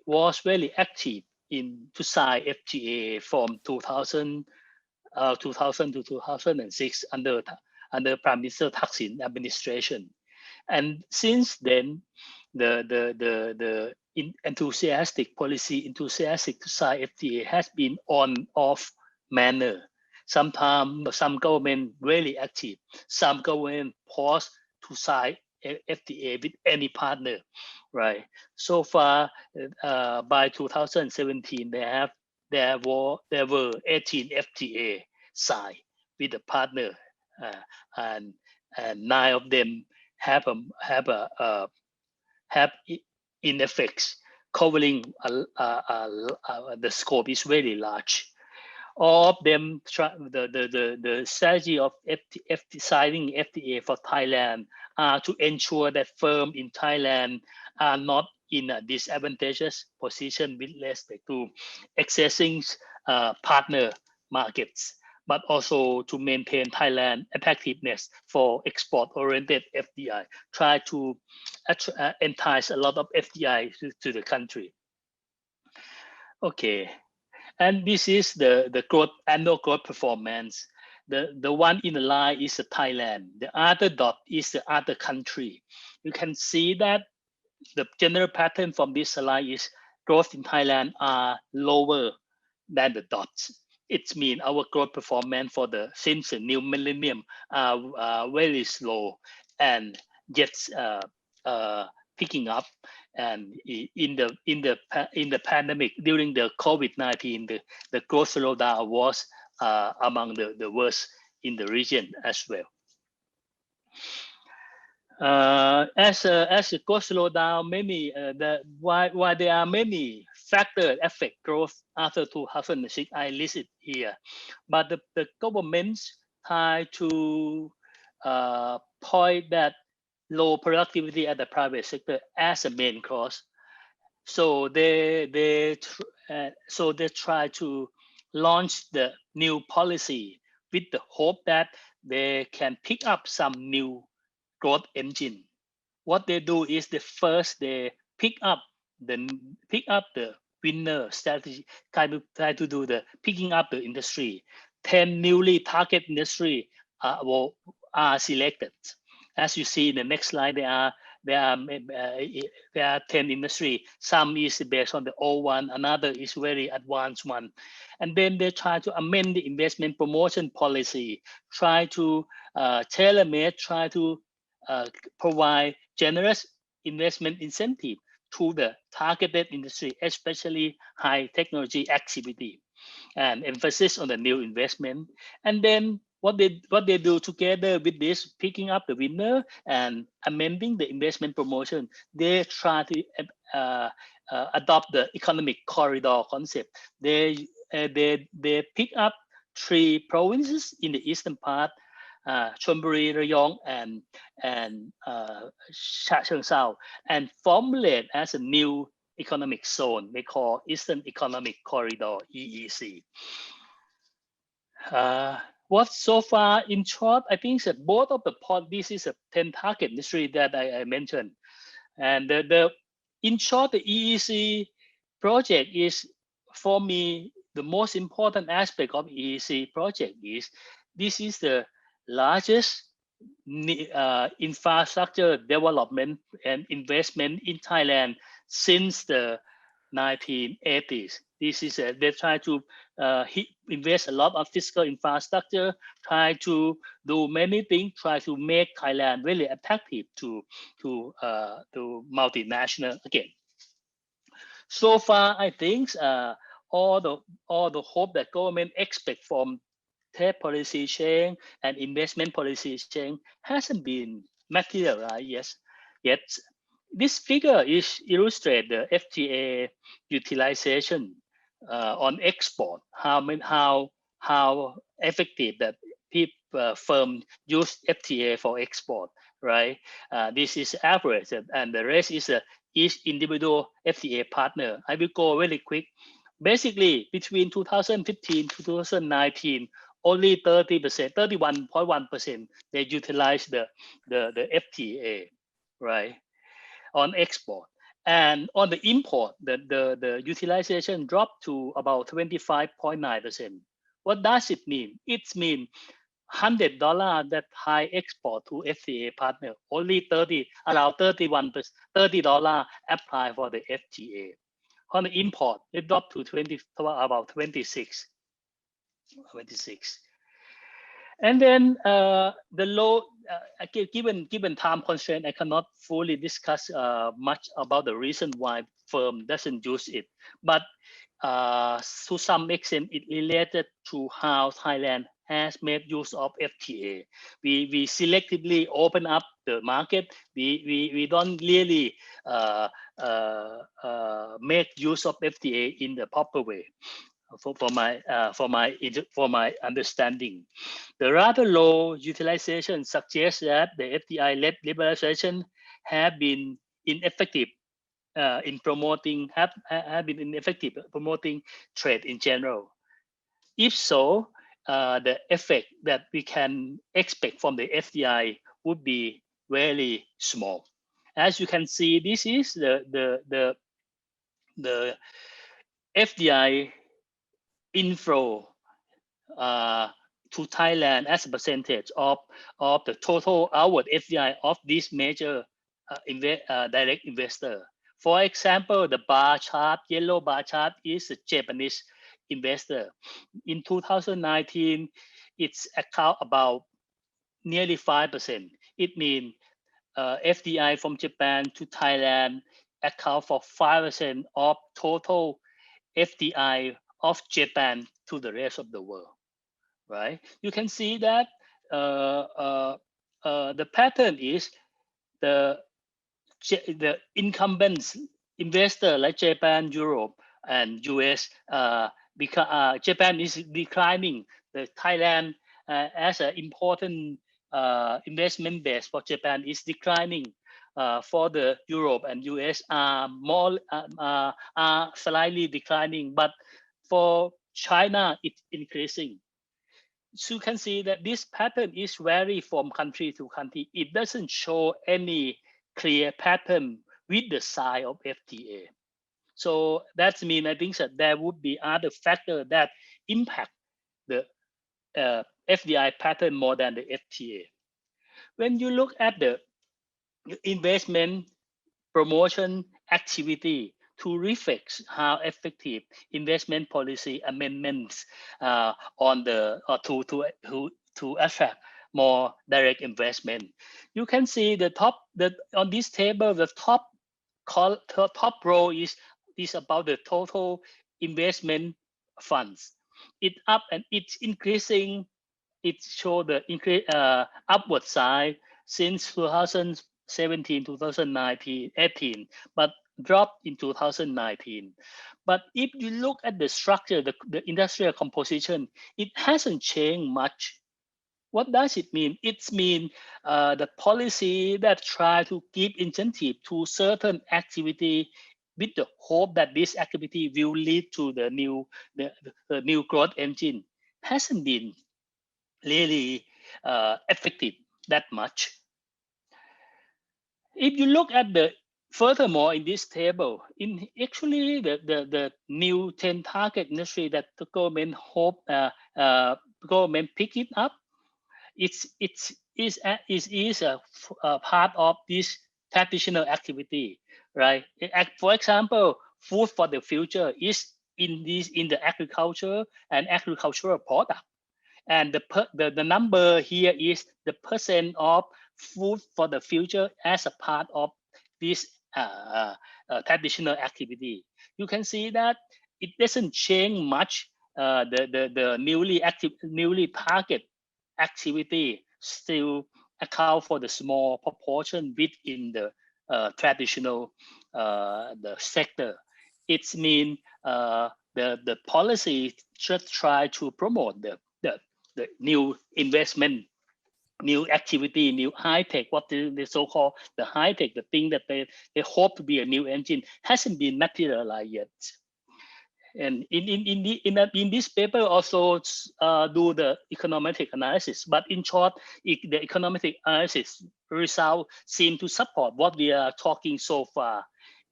was very active to sign FTA from 2000 to 2006 under Prime Minister Thaksin administration, and since then the enthusiastic to sign FTA has been on-off manner. Sometimes some government really active, some government pause to sign FTA with any partner, right? So far, by 2017, there were 18 FTA signed with a partner, and 9 of them have in effect covering the scope is very large. All of them the strategy of signing FTA for Thailand are to ensure that firms in Thailand are not in a disadvantageous position with respect to accessing partner markets, but also to maintain Thailand attractiveness for export-oriented FDI. Try to entice a lot of FDI to the country. Okay. And this is the annual growth performance. The one in the line is Thailand. The other dot is the other country. You can see that the general pattern from this slide is growth in Thailand are lower than the dots. It means our growth performance since the new millennium are very slow and gets picking up. And in the pandemic, during the COVID-19, the growth slowdown was among the worst in the region as well. As the growth slowdown, why there are many factors affect growth after 2006, I listed here. But the governments try to point that low productivity at the private sector as a main cause. So they try to launch the new policy with the hope that they can pick up some new growth engine. What they do is they pick up the winner strategy, try to do the picking up the industry. 10 newly target industry are selected. As you see in the next slide, there are 10 industry. Some is based on the old one, another is very advanced one. And then they try to amend the investment promotion policy, try to tailor-made, try to provide generous investment incentive to the targeted industry, especially high technology activity, and emphasis on the new investment. And then what they do together with this, picking up the winner and amending the investment promotion, they try to adopt the economic corridor concept. They pick up 3 provinces in the eastern part, Chonburi, Rayong, and Chachoengsao, and formulate as a new economic zone they call Eastern Economic Corridor, EEC. What so far, in short, I think that both of the this is a 10 target industry that I mentioned, and in short, the EEC project is, for me, the most important aspect of EEC project is this is the largest infrastructure development and investment in Thailand since the 1980s. This is they try to invest a lot of fiscal infrastructure, try to do many things, try to make Thailand really attractive to multinational again. So far, I think all the hope that government expect from trade policy change and investment policy change hasn't been materialized yet. This figure illustrates the FTA utilization on export. How effective that firm use FTA for export, right? This is average, and the rest is each individual FTA partner. I will go really quick. Basically, between 2015 to 2019, only 30%, 31.1%, they utilize the FTA, right, on export. And on the import, the utilization dropped to about 25.9%. What does it mean? It means $100 that Thai export to FTA partner, only around $30 apply for the FTA. On the import, it dropped to about 26. And then the low, given time constraint, I cannot fully discuss much about the reason why firm doesn't use it. But to some extent, it related to how Thailand has made use of FTA. We selectively open up the market. We don't really make use of FTA in the proper way. For my understanding, the rather low utilization suggests that the FDI-led liberalization have been ineffective in promoting promoting trade in general. If so, the effect that we can expect from the FDI would be very small. As you can see, this is the FDI inflow to Thailand as a percentage of the total outward FDI of this major direct investor. For example, the bar chart, yellow bar chart, is a Japanese investor. In 2019, it's account about nearly 5%. It means FDI from Japan to Thailand account for 5% of total FDI of Japan to the rest of the world, right? You can see that the pattern is the incumbents investor like Japan, Europe, and US, because Japan is declining. The Thailand as an important investment base for Japan is declining. for the Europe and US are more are slightly declining, but for China it's increasing. So you can see that this pattern is vary from country to country. It doesn't show any clear pattern with the size of FTA. So that means I think that there would be other factors that impact the FDI pattern more than the FTA. When you look at the investment promotion activity to reflect how effective investment policy amendments on the to attract more direct investment. You can see the top on this table, the top row is about the total investment funds. It up and it's increasing. It shows the increase upward side since 2017, 2019, 18, but dropped in 2019. But if you look at the structure, the industrial composition, it hasn't changed much. What does it mean? It means the policy that try to give incentive to certain activity with the hope that this activity will lead to the new growth engine hasn't been really effective that much. If you look at the furthermore in this table, in actually the new 10 target industry that the government hope government pick it up, it is a part of this traditional activity, right? For example, food for the future is in the agriculture and agricultural product. And the number here is the percent of food for the future as a part of this traditional activity. You can see that it doesn't change much. The newly target activity still account for the small proportion within the traditional the sector. It means the policy should try to promote the new investment, new activity, new high tech, what the so-called the high tech, the thing that they hope to be a new engine hasn't been materialized yet. And in this paper also do the econometric analysis, but in short, the econometric analysis result seem to support what we are talking so far.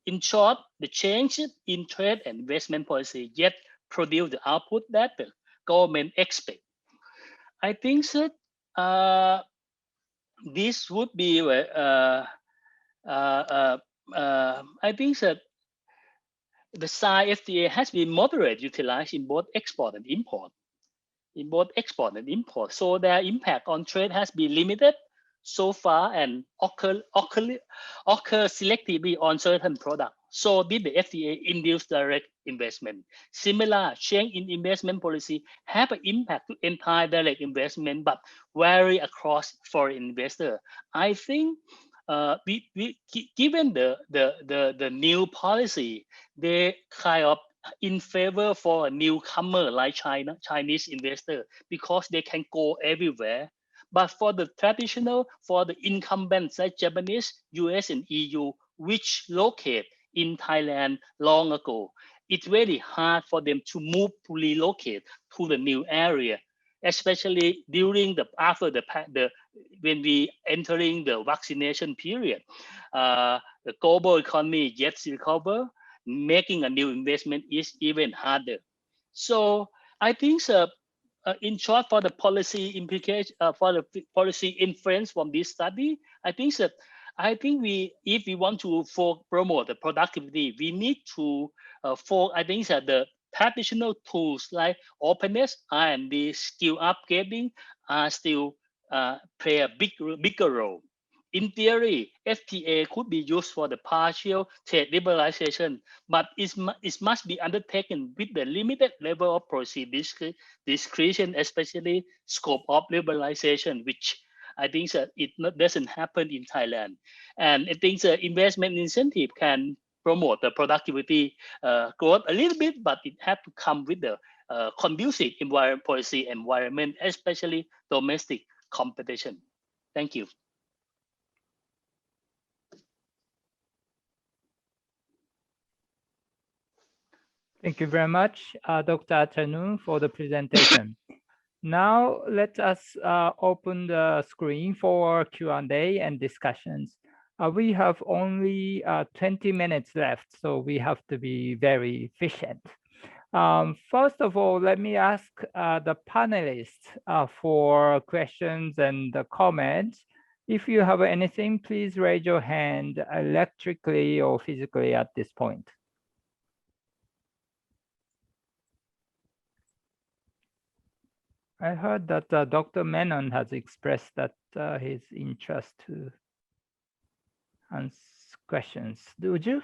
In short, the change in trade and investment policy yet produce the output that the government expect. I think that this would be I think that the size FTA has been moderate utilized in both export and import. So their impact on trade has been limited so far and occur selectively on certain products. So did the FTA induce direct investment? Similar change in investment policy have an impact to entire direct investment, but vary across foreign investor. I think given the new policy, they kind of in favor for a newcomer like Chinese investor because they can go everywhere. But for the traditional, for the incumbents like Japanese, US, and EU, which locate in Thailand long ago, it's very hard for them to move to relocate to the new area, especially during when we entering the vaccination period. The global economy yet to recover, making a new investment is even harder. So I think in short, for the policy implication, for the policy inference from this study, I think if we want to promote the productivity, we need to I think that the traditional tools like openness and the skill upgrading are still play a bigger role. In theory, FTA could be used for the partial trade liberalization, but it must be undertaken with the limited level of policy discretion, especially scope of liberalization, which I think that it doesn't happen in Thailand. And I think the investment incentive can promote the productivity growth a little bit, but it has to come with the conducive policy environment, especially domestic competition. Thank you. Thank you very much, Dr. Atanu, for the presentation. Now let us open the screen for Q&A and discussions. We have only 20 minutes left, so we have to be very efficient. First of all, let me ask the panelists for questions and comments. If you have anything, please raise your hand electrically or physically at this point. I heard that Dr. Menon has expressed that his interest to answer questions. Would you?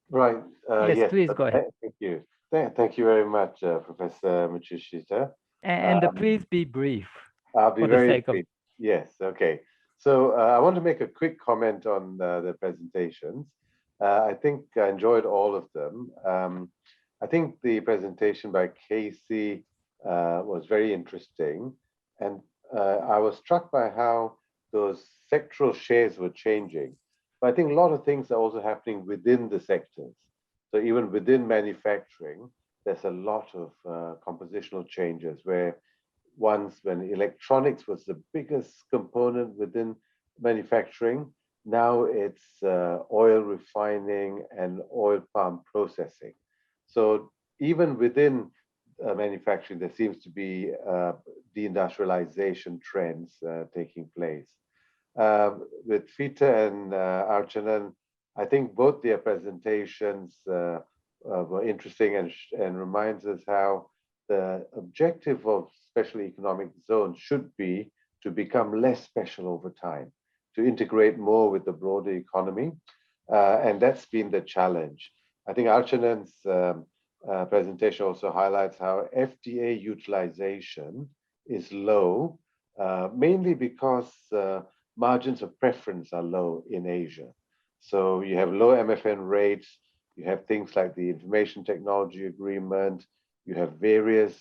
Right. Yes, please go ahead. Thank you. Thank you very much, Professor Matsushita. And please be brief. I'll be for the very sake brief. Yes, okay. So I want to make a quick comment on the presentations. I think I enjoyed all of them. I think the presentation by Casey was very interesting. And I was struck by how those sectoral shares were changing. But I think a lot of things are also happening within the sectors. So even within manufacturing, there's a lot of compositional changes where once when electronics was the biggest component within manufacturing, now it's oil refining and oil palm processing. So even within manufacturing, there seems to be deindustrialization trends taking place. With Fita and Archanan, I think both their presentations were interesting and reminds us how the objective of special economic zones should be to become less special over time, to integrate more with the broader economy. And that's been the challenge. I think Archanan's presentation also highlights how FTA utilization is low, mainly because margins of preference are low in Asia. So you have low MFN rates, you have things like the Information Technology Agreement, you have various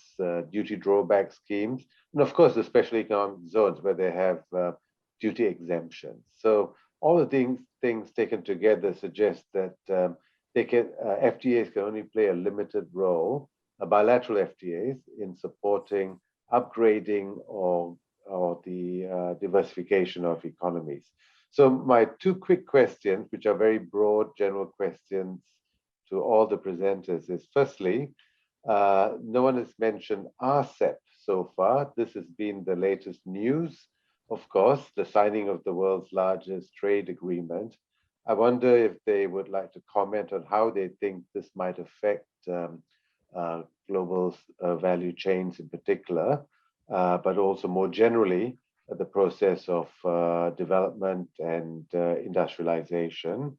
duty drawback schemes, and of course the special economic zones where they have duty exemptions. So all the things taken together suggest that FTAs can only play a limited role, bilateral FTAs, in supporting upgrading or the diversification of economies. So my two quick questions, which are very broad general questions to all the presenters, is firstly, no one has mentioned RCEP so far. This has been the latest news, of course, the signing of the world's largest trade agreement. I wonder if they would like to comment on how they think this might affect global value chains in particular, but also more generally, the process of development and industrialization.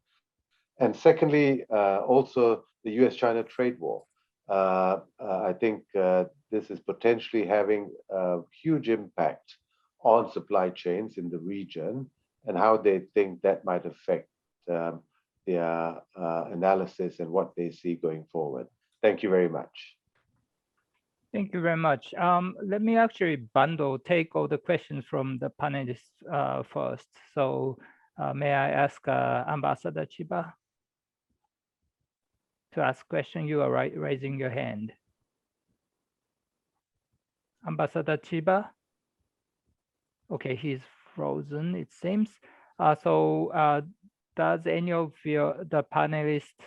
And secondly, also the US-China trade war. I think this is potentially having a huge impact on supply chains in the region and how they think that might affect their analysis and what they see going forward. Thank you very much. Thank you very much. Let me actually take all the questions from the panelists first. So may I ask Ambassador Chiba to ask question? You are raising your hand. Ambassador Chiba? Okay, he's frozen, it seems. Does any of the panelists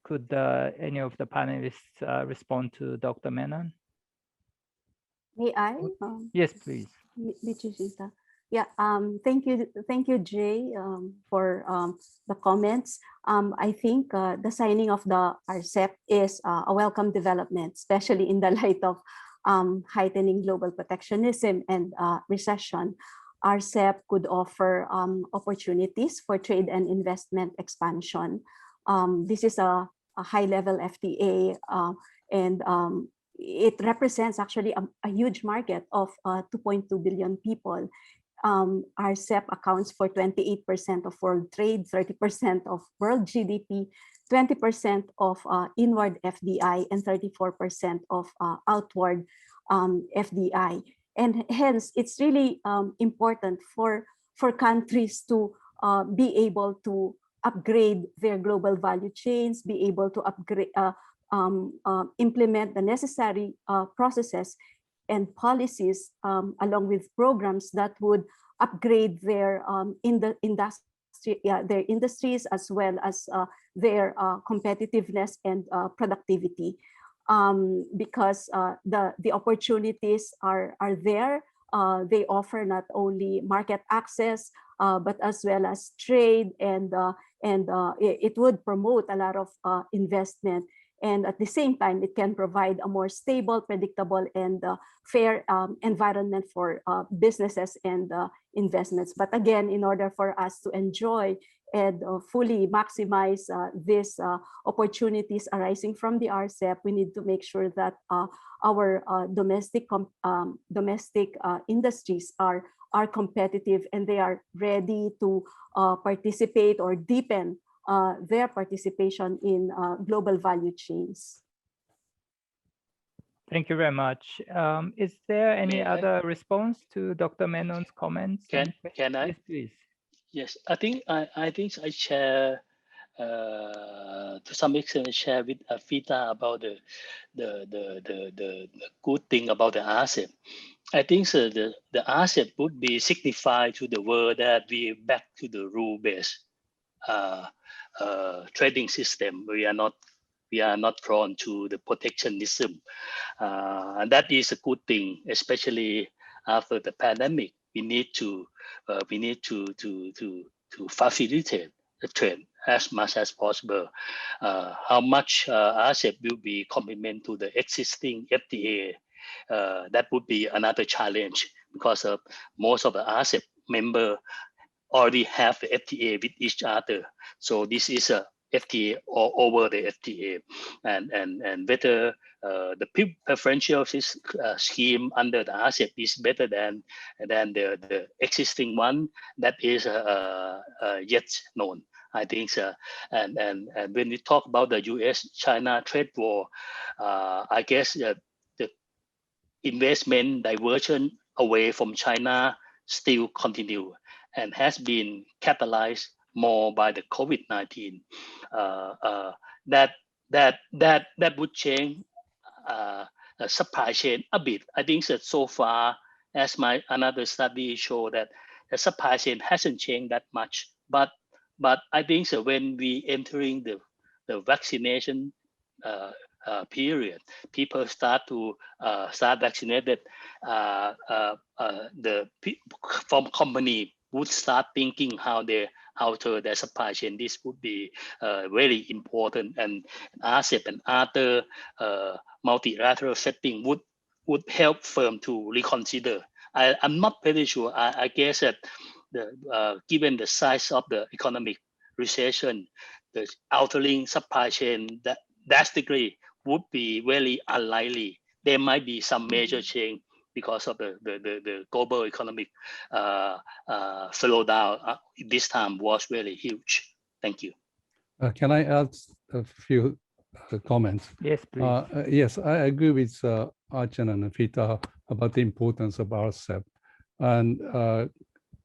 could any of the panelists respond to Dr. Menon? May I? Yes, please. Yeah, thank you, Jay, for the comments. I think the signing of the RCEP is a welcome development, especially in the light of heightening global protectionism and recession. RCEP could offer opportunities for trade and investment expansion. This is a high-level FTA, and it represents actually a huge market of 2.2 billion people. RCEP accounts for 28% of world trade, 30% of world GDP, 20% of inward FDI, and 34% of outward FDI. And hence, it's really important for countries to be able to upgrade their global value chains, be able to upgrade, implement the necessary processes and policies, along with programs that would upgrade their their industries, as well as their competitiveness and productivity, because the opportunities are there. They offer not only market access, but as well as trade, and it would promote a lot of investment. And at the same time, it can provide a more stable, predictable, and fair environment for businesses and investments. But again, in order for us to enjoy and fully maximize these opportunities arising from the RCEP, we need to make sure that our domestic industries are competitive, and they are ready to participate or deepen their participation in global value chains. Thank you very much. Is there any other response to Dr. Menon's comments? Can I? Yes, please. Yes, I think I share to some extent I share with Fita about the good thing about the RCEP. I think so the RCEP would be signify to the world that we back to the rule-based trading system. We are not prone to the protectionism, and that is a good thing, especially after the pandemic. We need to facilitate the trade as much as possible. How much RCEP will be complement to the existing FTA? That would be another challenge, because most of the RCEP member already have the FTA with each other. So this is a FTA or over the FTA, and whether the preferential scheme under the RCEP is better than the existing one, that is yet known. I think so. And when we talk about the U.S.-China trade war, I guess the investment diversion away from China still continue and has been catalyzed more by the COVID-19. That would change supply chain a bit. I think that so far, as another study show, that the supply chain hasn't changed that much. But I think so when we entering the vaccination period, people start to vaccinated. From company would start thinking how they alter their supply chain. This would be very important, and RCEP and other multilateral setting would help firm to reconsider. I'm not very sure. I guess that given the size of the economic recession, the altering supply chain that drastically would be very unlikely. There might be some major change because of the global economic slowdown. This time was really huge. Thank you. Can I add a few comments? Yes, please. Yes, I agree with Archana and Fita about the importance of RCEP. And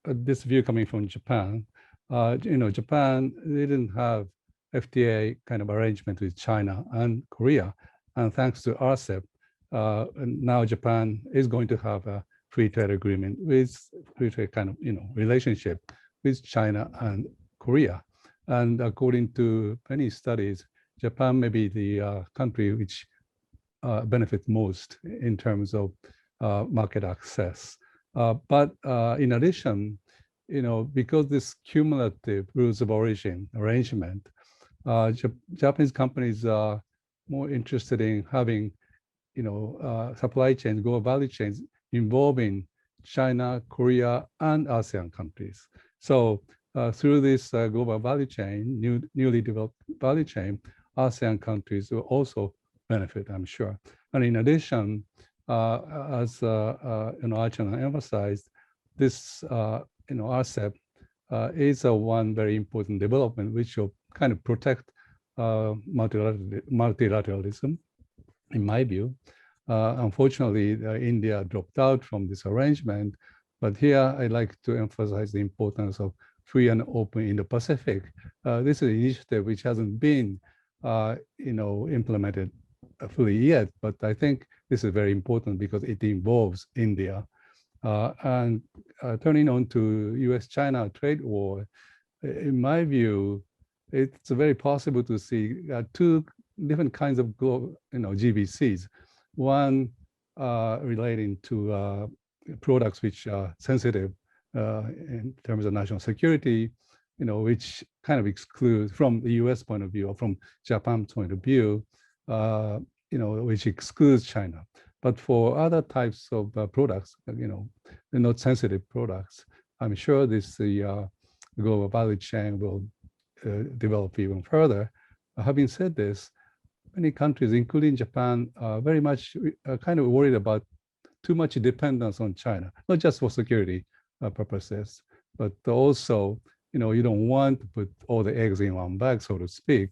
this view coming from Japan, Japan didn't have FTA kind of arrangement with China and Korea. And thanks to RCEP, now Japan is going to have a free trade agreement with free trade kind of relationship with China and Korea. And according to many studies, Japan may be the country which benefits most in terms of market access. But in addition, because this cumulative rules of origin arrangement, Japanese companies are more interested in having, supply chains, global value chains involving China, Korea, and ASEAN countries. So through this global value chain, newly developed value chain, ASEAN countries will also benefit, I'm sure. And in addition, as Archana emphasized, this RCEP is one very important development which will kind of protect multilateralism, in my view. Unfortunately, India dropped out from this arrangement, but here I'd like to emphasize the importance of free and open Indo-Pacific. This is an initiative which hasn't been, implemented fully yet, but I think this is very important because it involves India. And turning on to U.S.-China trade war, in my view, it's very possible to see two different kinds of GVCs. One relating to products which are sensitive in terms of national security, which kind of excludes from the U.S. point of view or from Japan's point of view, which excludes China. But for other types of products, they're not sensitive products. I'm sure this global value chain will develop even further. Having said this, many countries, including Japan, are very much kind of worried about too much dependence on China, not just for security purposes, but also, you don't want to put all the eggs in one bag, so to speak.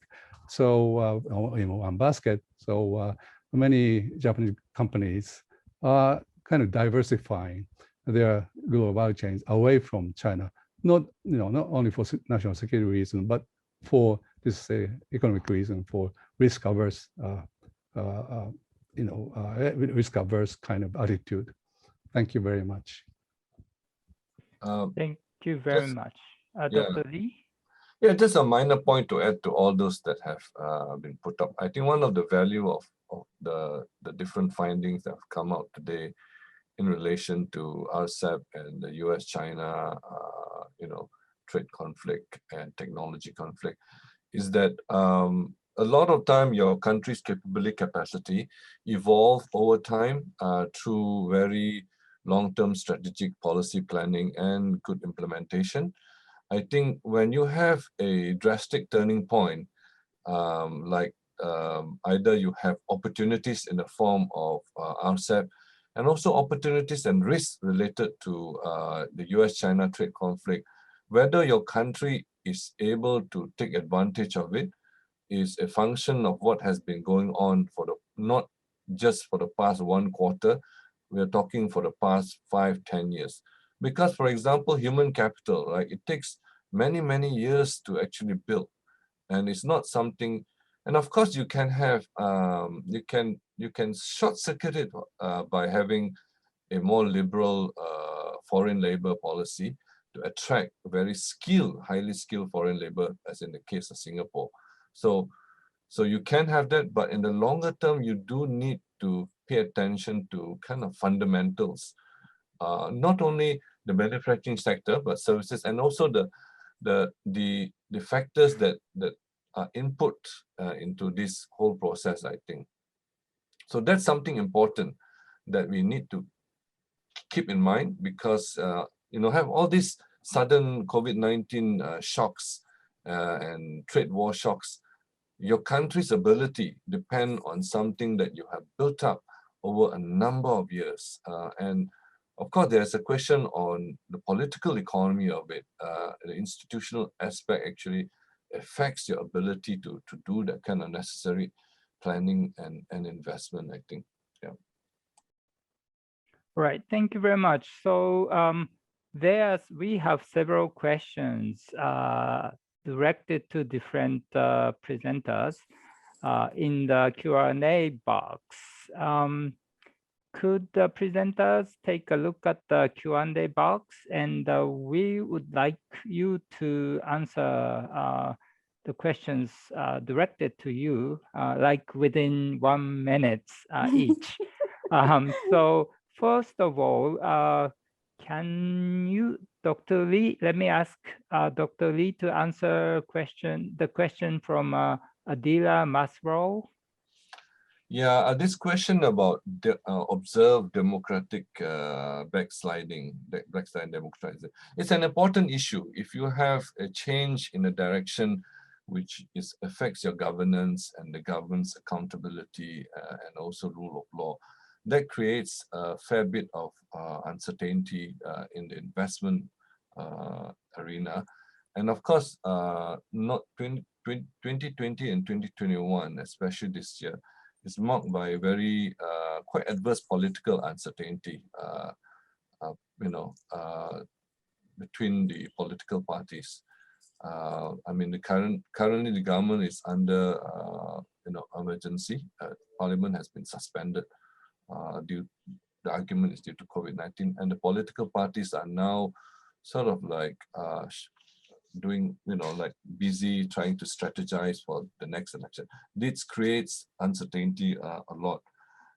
So, one basket. So many Japanese companies are kind of diversifying their global value chains away from China, not only for national security reasons, but for this economic reason, for risk-averse, risk-averse kind of attitude. Thank you very much. Thank you very much. Dr. Lee? Yeah, just a minor point to add to all those that have been put up. I think one of the value of the different findings that have come out today in relation to RCEP and the US-China, trade conflict and technology conflict is that a lot of time your country's capacity evolve over time through very long-term strategic policy planning and good implementation. I think when you have a drastic turning point, either you have opportunities in the form of RCEP and also opportunities and risks related to the US-China trade conflict, whether your country is able to take advantage of it is a function of what has been going on for not just for the past 1 quarter, we're talking for the past 5-10 years. Because, for example, human capital, right? It takes many, many years to actually build, and it's not something. And of course, you can have you can short-circuit it by having a more liberal foreign labor policy to attract very skilled, highly skilled foreign labor, as in the case of Singapore. So you can have that, but in the longer term, you do need to pay attention to kind of fundamentals, not only the manufacturing sector, but services, and also the factors that are input into this whole process, I think. So that's something important that we need to keep in mind, because have all these sudden COVID-19 shocks and trade war shocks. Your country's ability depend on something that you have built up over a number of years. And of course, there's a question on the political economy of it. The institutional aspect actually affects your ability to do that kind of necessary planning and investment, I think. Yeah. Right. Thank you very much. So we have several questions directed to different presenters in the Q&A box. Could the presenters take a look at the Q&A box, and we would like you to answer the questions directed to you, like within 1 minute each. So first of all, can you, Dr. Lee, let me ask Dr. Lee to answer the question from Adila Masrow. Yeah, this question about observed democratic backsliding democratization. It's an important issue. If you have a change in a direction which affects your governance and the government's accountability and also rule of law, that creates a fair bit of uncertainty in the investment arena. And of course, not 2020 and 2021, especially this year, is marked by very quite adverse political uncertainty. between the political parties. I mean, currently the government is under emergency. Parliament has been suspended the argument is due to COVID-19, and the political parties are now sort of like doing, like busy trying to strategize for the next election. This creates uncertainty a lot,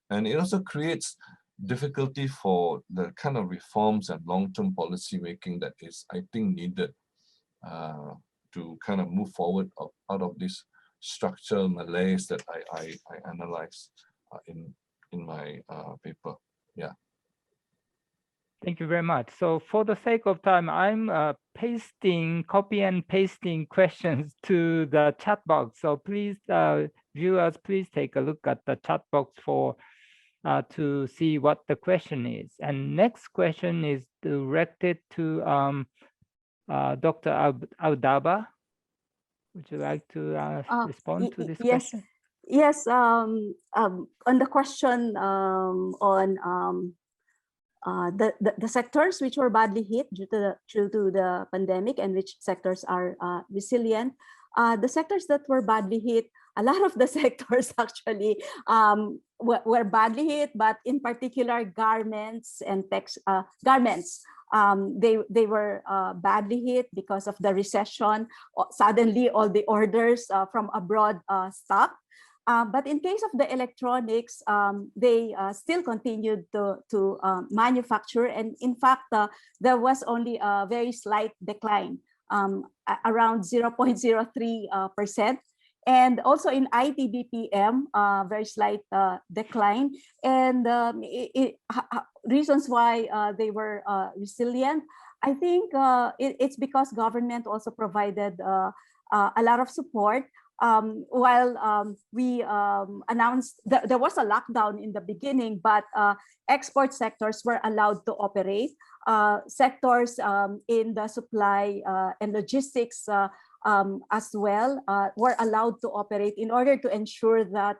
and it also creates difficulty for the kind of reforms and long-term policy making that is, I think, needed to kind of move forward out of this structural malaise that I analyze in my paper. Yeah. Thank you very much. So for the sake of time, I'm copy and pasting questions to the chat box. So please, viewers, please take a look at the chat box to see what the question is. And next question is directed to Dr. Aldaba. Would you like to respond to this question? Yes, on the question on the sectors which were badly hit due to the pandemic and which sectors are resilient. The sectors that were badly hit, a lot of the sectors actually were badly hit, but in particular garments and garments. They were badly hit because of the recession. Suddenly all the orders from abroad stopped. But in case of the electronics, they still continued to manufacture. And in fact, there was only a very slight decline, around 0.03%. And also in IT/BPM, very slight decline. And reasons why they were resilient, I think it's because government also provided a lot of support. While we announced that there was a lockdown in the beginning, but export sectors were allowed to operate. Sectors in the supply and logistics as well were allowed to operate in order to ensure that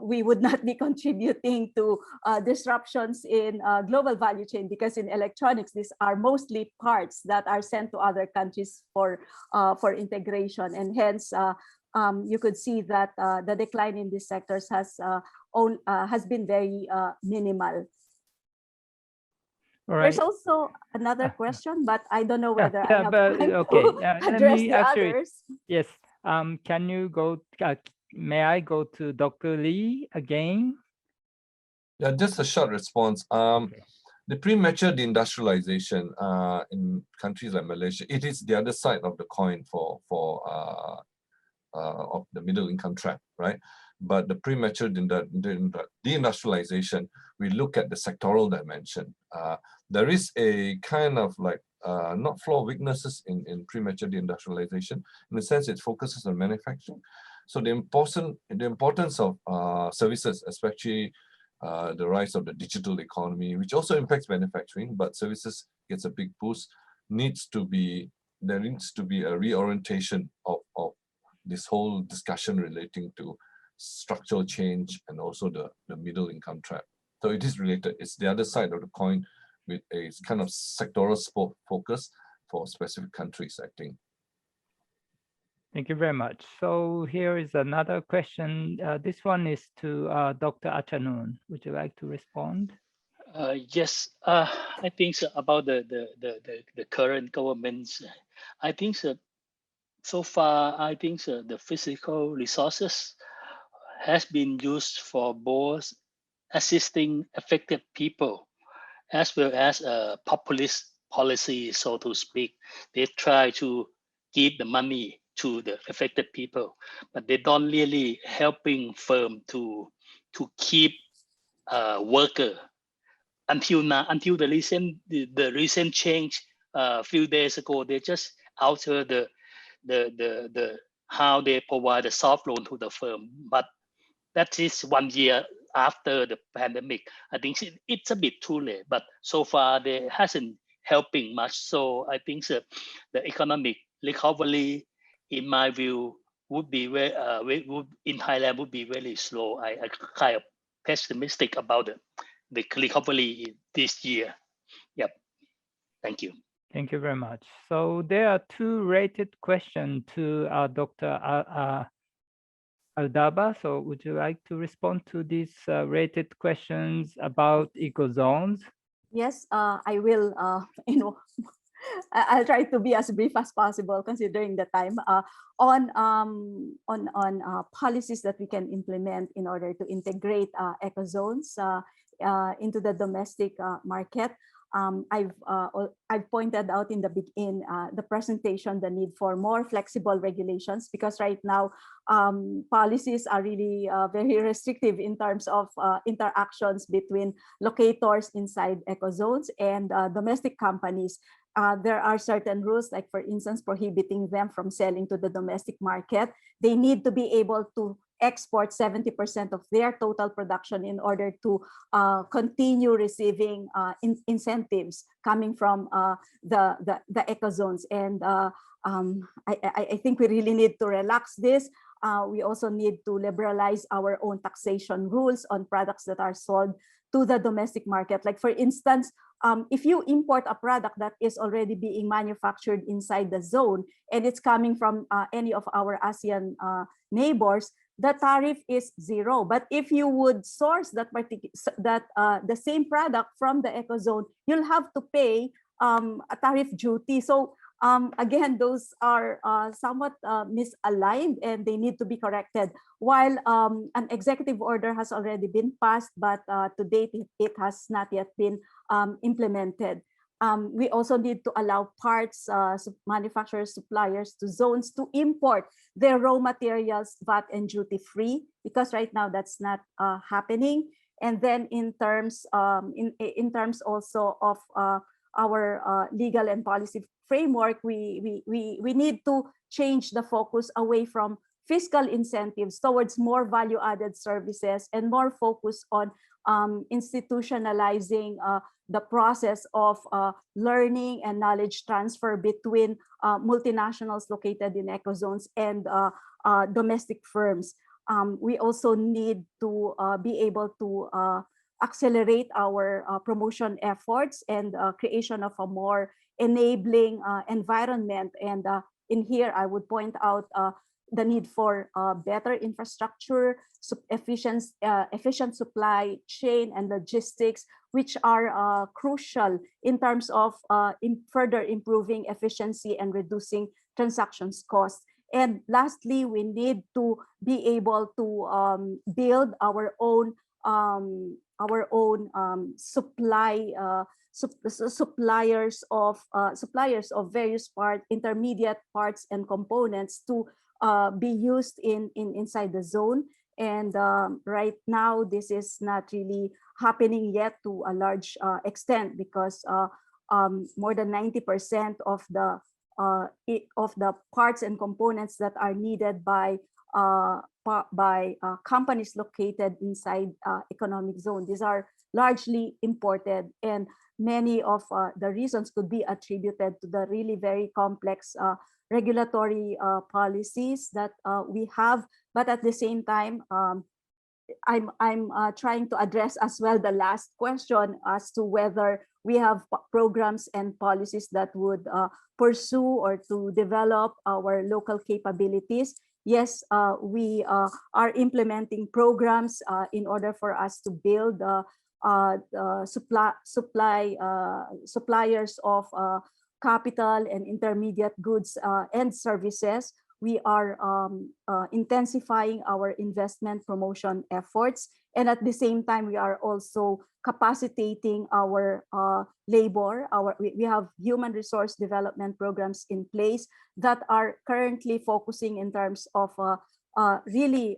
we would not be contributing to disruptions in global value chain, because in electronics, these are mostly parts that are sent to other countries for integration, and hence you could see that the decline in these sectors has been very minimal. Right. There's also another question, but I don't know whether I have time to address the others. Yes. Can you go? May I go to Dr. Lee again? Yeah, just a short response. The premature deindustrialization in countries like Malaysia, it is the other side of the coin for of the middle income trap, right? But the premature deindustrialization, we look at the sectoral dimension. There is a kind of like not flaw, weaknesses in premature deindustrialization. In the sense, it focuses on manufacturing. So the importance of services, especially the rise of the digital economy, which also impacts manufacturing, but services gets a big boost, there needs to be a reorientation of this whole discussion relating to structural change and also the middle income trap. So it is related. It's the other side of the coin with a kind of sectoral focus for specific countries, I think. Thank you very much. So here is another question. This one is to Dr. Achanun. Would you like to respond? Yes, I think so about the current governments. I think so far, I think the physical resources has been used for both assisting affected people as well as populist policy, so to speak. They try to give the money to the affected people, but they don't really helping firm to keep worker until now, until the recent change a few days ago. They just alter the how they provide a soft loan to the firm, but that is 1 year after the pandemic. I think it's a bit too late, but so far they hasn't helping much. So I think the economic recovery, in my view, would be in Thailand would be very slow. I kind of pessimistic about the recovery this year. Yep. Thank you. Thank you very much. So there are two related questions to Dr. Aldaba. So would you like to respond to these related questions about ecozones? Yes, I will. I'll try to be as brief as possible considering the time. On policies that we can implement in order to integrate ecozones into the domestic market. I've pointed out in the presentation the need for more flexible regulations, because right now policies are really very restrictive in terms of interactions between locators inside ecozones and domestic companies. There are certain rules, like for instance, prohibiting them from selling to the domestic market. They need to be able to export 70% of their total production in order to continue receiving incentives coming from the ecozones. And I think we really need to relax this. We also need to liberalize our own taxation rules on products that are sold to the domestic market. Like for instance, if you import a product that is already being manufactured inside the zone and it's coming from any of our ASEAN neighbors, the tariff is 0. But if you would source the same product from the ecozone, you'll have to pay a tariff duty. So again, those are somewhat misaligned and they need to be corrected. While an executive order has already been passed, but to date it has not yet been implemented. We also need to allow parts manufacturers, suppliers to zones to import their raw materials VAT and duty free, because right now that's not happening. And then in terms also of our legal and policy framework, we need to change the focus away from fiscal incentives towards more value-added services and more focus on institutionalizing the process of learning and knowledge transfer between multinationals located in ecozones and domestic firms. We also need to be able to accelerate our promotion efforts and creation of a more enabling environment. And in here, I would point out the need for better infrastructure, efficient supply chain and logistics, which are crucial in terms of further improving efficiency and reducing transactions costs. And lastly, we need to be able to build our own suppliers of various intermediate parts and components to be used inside the zone. And right now, this is not really happening yet to a large extent, because more than 90% of the parts and components that are needed by companies located inside economic zone, these are largely imported, and many of the reasons could be attributed to the really very complex regulatory policies that we have. But at the same time, I'm trying to address as well the last question as to whether we have programs and policies that would pursue or to develop our local capabilities. Yes, we are implementing programs in order for us to build suppliers of capital and intermediate goods and services. We are intensifying our investment promotion efforts. And at the same time, we are also capacitating our labor. We have human resource development programs in place that are currently focusing in terms of really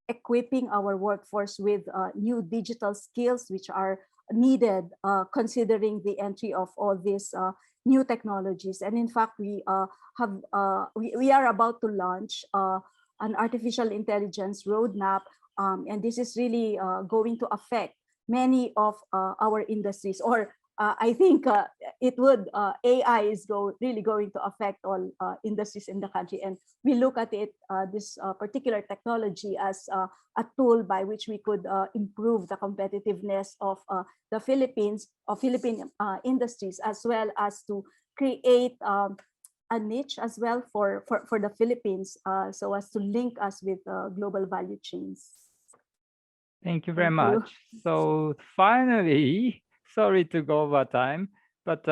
equipping our workforce with new digital skills, which are needed considering the entry of all these new technologies. And in fact, we are about to launch an artificial intelligence roadmap, and this is really going to affect many of our industries, or I think it would, AI is really going to affect all industries in the country. And we look at it, this particular technology, as a tool by which we could improve the competitiveness of the Philippine industries, as well as to create a niche as well for the Philippines, so as to link us with global value chains. Thank you very Thank you. much. So finally, sorry to go over time, but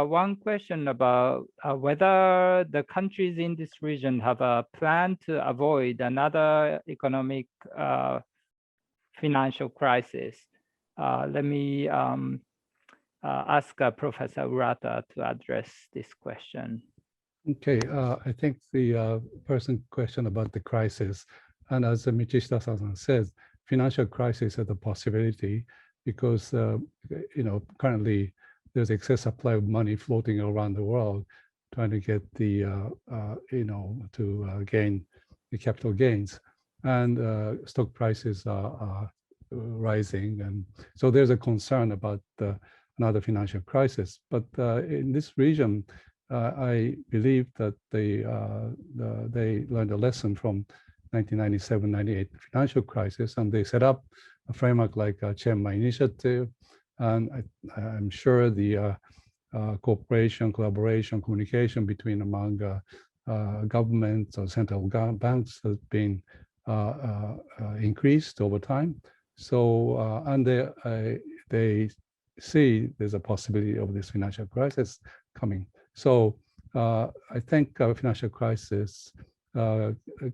one question about whether the countries in this region have a plan to avoid another economic financial crisis. Let me ask Professor Urata to address this question. Okay, I think the person questioned about the crisis, and as Michishita-san says, financial crisis is a possibility because currently there's excess supply of money floating around the world, trying to get the gain the capital gains, and stock prices are rising, and so there's a concern about another financial crisis. But in this region, I believe that they learned a lesson from 1997-98 financial crisis, and they set up a framework like Chiang-Mai Initiative, and I'm sure the cooperation, collaboration, communication between among governments or central banks has been increased over time. So and they see there's a possibility of this financial crisis coming. So I think a financial crisis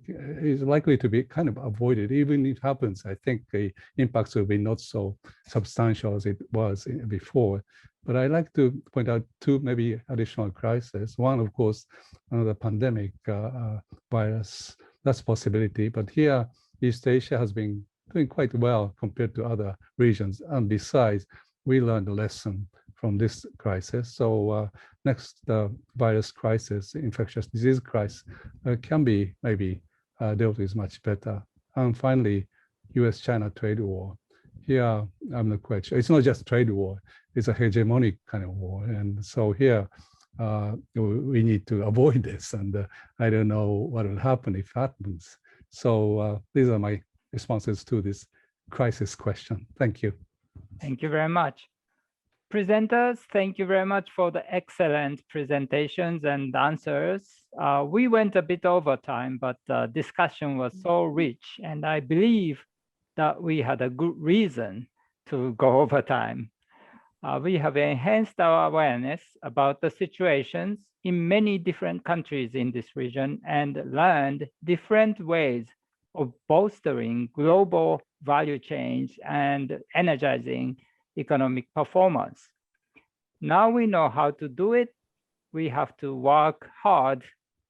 is likely to be kind of avoided. Even if it happens, I think the impacts will be not so substantial as it was before. But I like to point out two maybe additional crises. One, of course, another pandemic virus, that's a possibility. But here, East Asia has been doing quite well compared to other regions. And besides, we learned a lesson from this crisis. So next virus crisis, infectious disease crisis, can be maybe dealt with much better. And finally, US-China trade war. Here, I'm not quite sure. It's not just trade war, it's a hegemonic kind of war. And so here, we need to avoid this. And I don't know what will happen if it happens. So these are my responses to this crisis question. Thank you. Thank you very much. Presenters, thank you very much for the excellent presentations and answers. We went a bit over time, but the discussion was so rich, and I believe that we had a good reason to go over time. We have enhanced our awareness about the situations in many different countries in this region and learned different ways of bolstering global value chains and energizing economic performance. Now we know how to do it. We have to work hard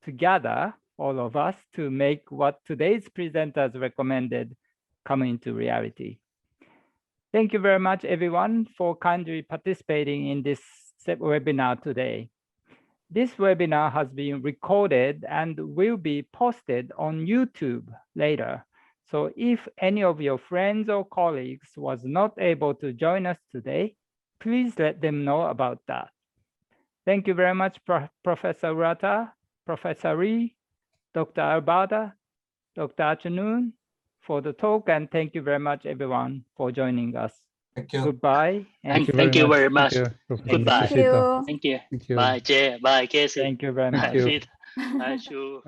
together, all of us, to make what today's presenters recommended come into reality. Thank you very much, everyone, for kindly participating in this webinar today. This webinar has been recorded and will be posted on YouTube later. So if any of your friends or colleagues was not able to join us today, please let them know about that. Thank you very much, Professor Urata, Professor Lee, Dr. Albada, Dr. Achanoon, for the talk, and thank you very much, everyone, for joining us. Thank you. Goodbye. And Thank you very much. Goodbye. Thank you. Thank you. Bye, Jay. Bye, Casey. thank you very Bye, much. you. Fit. Bye, Shu.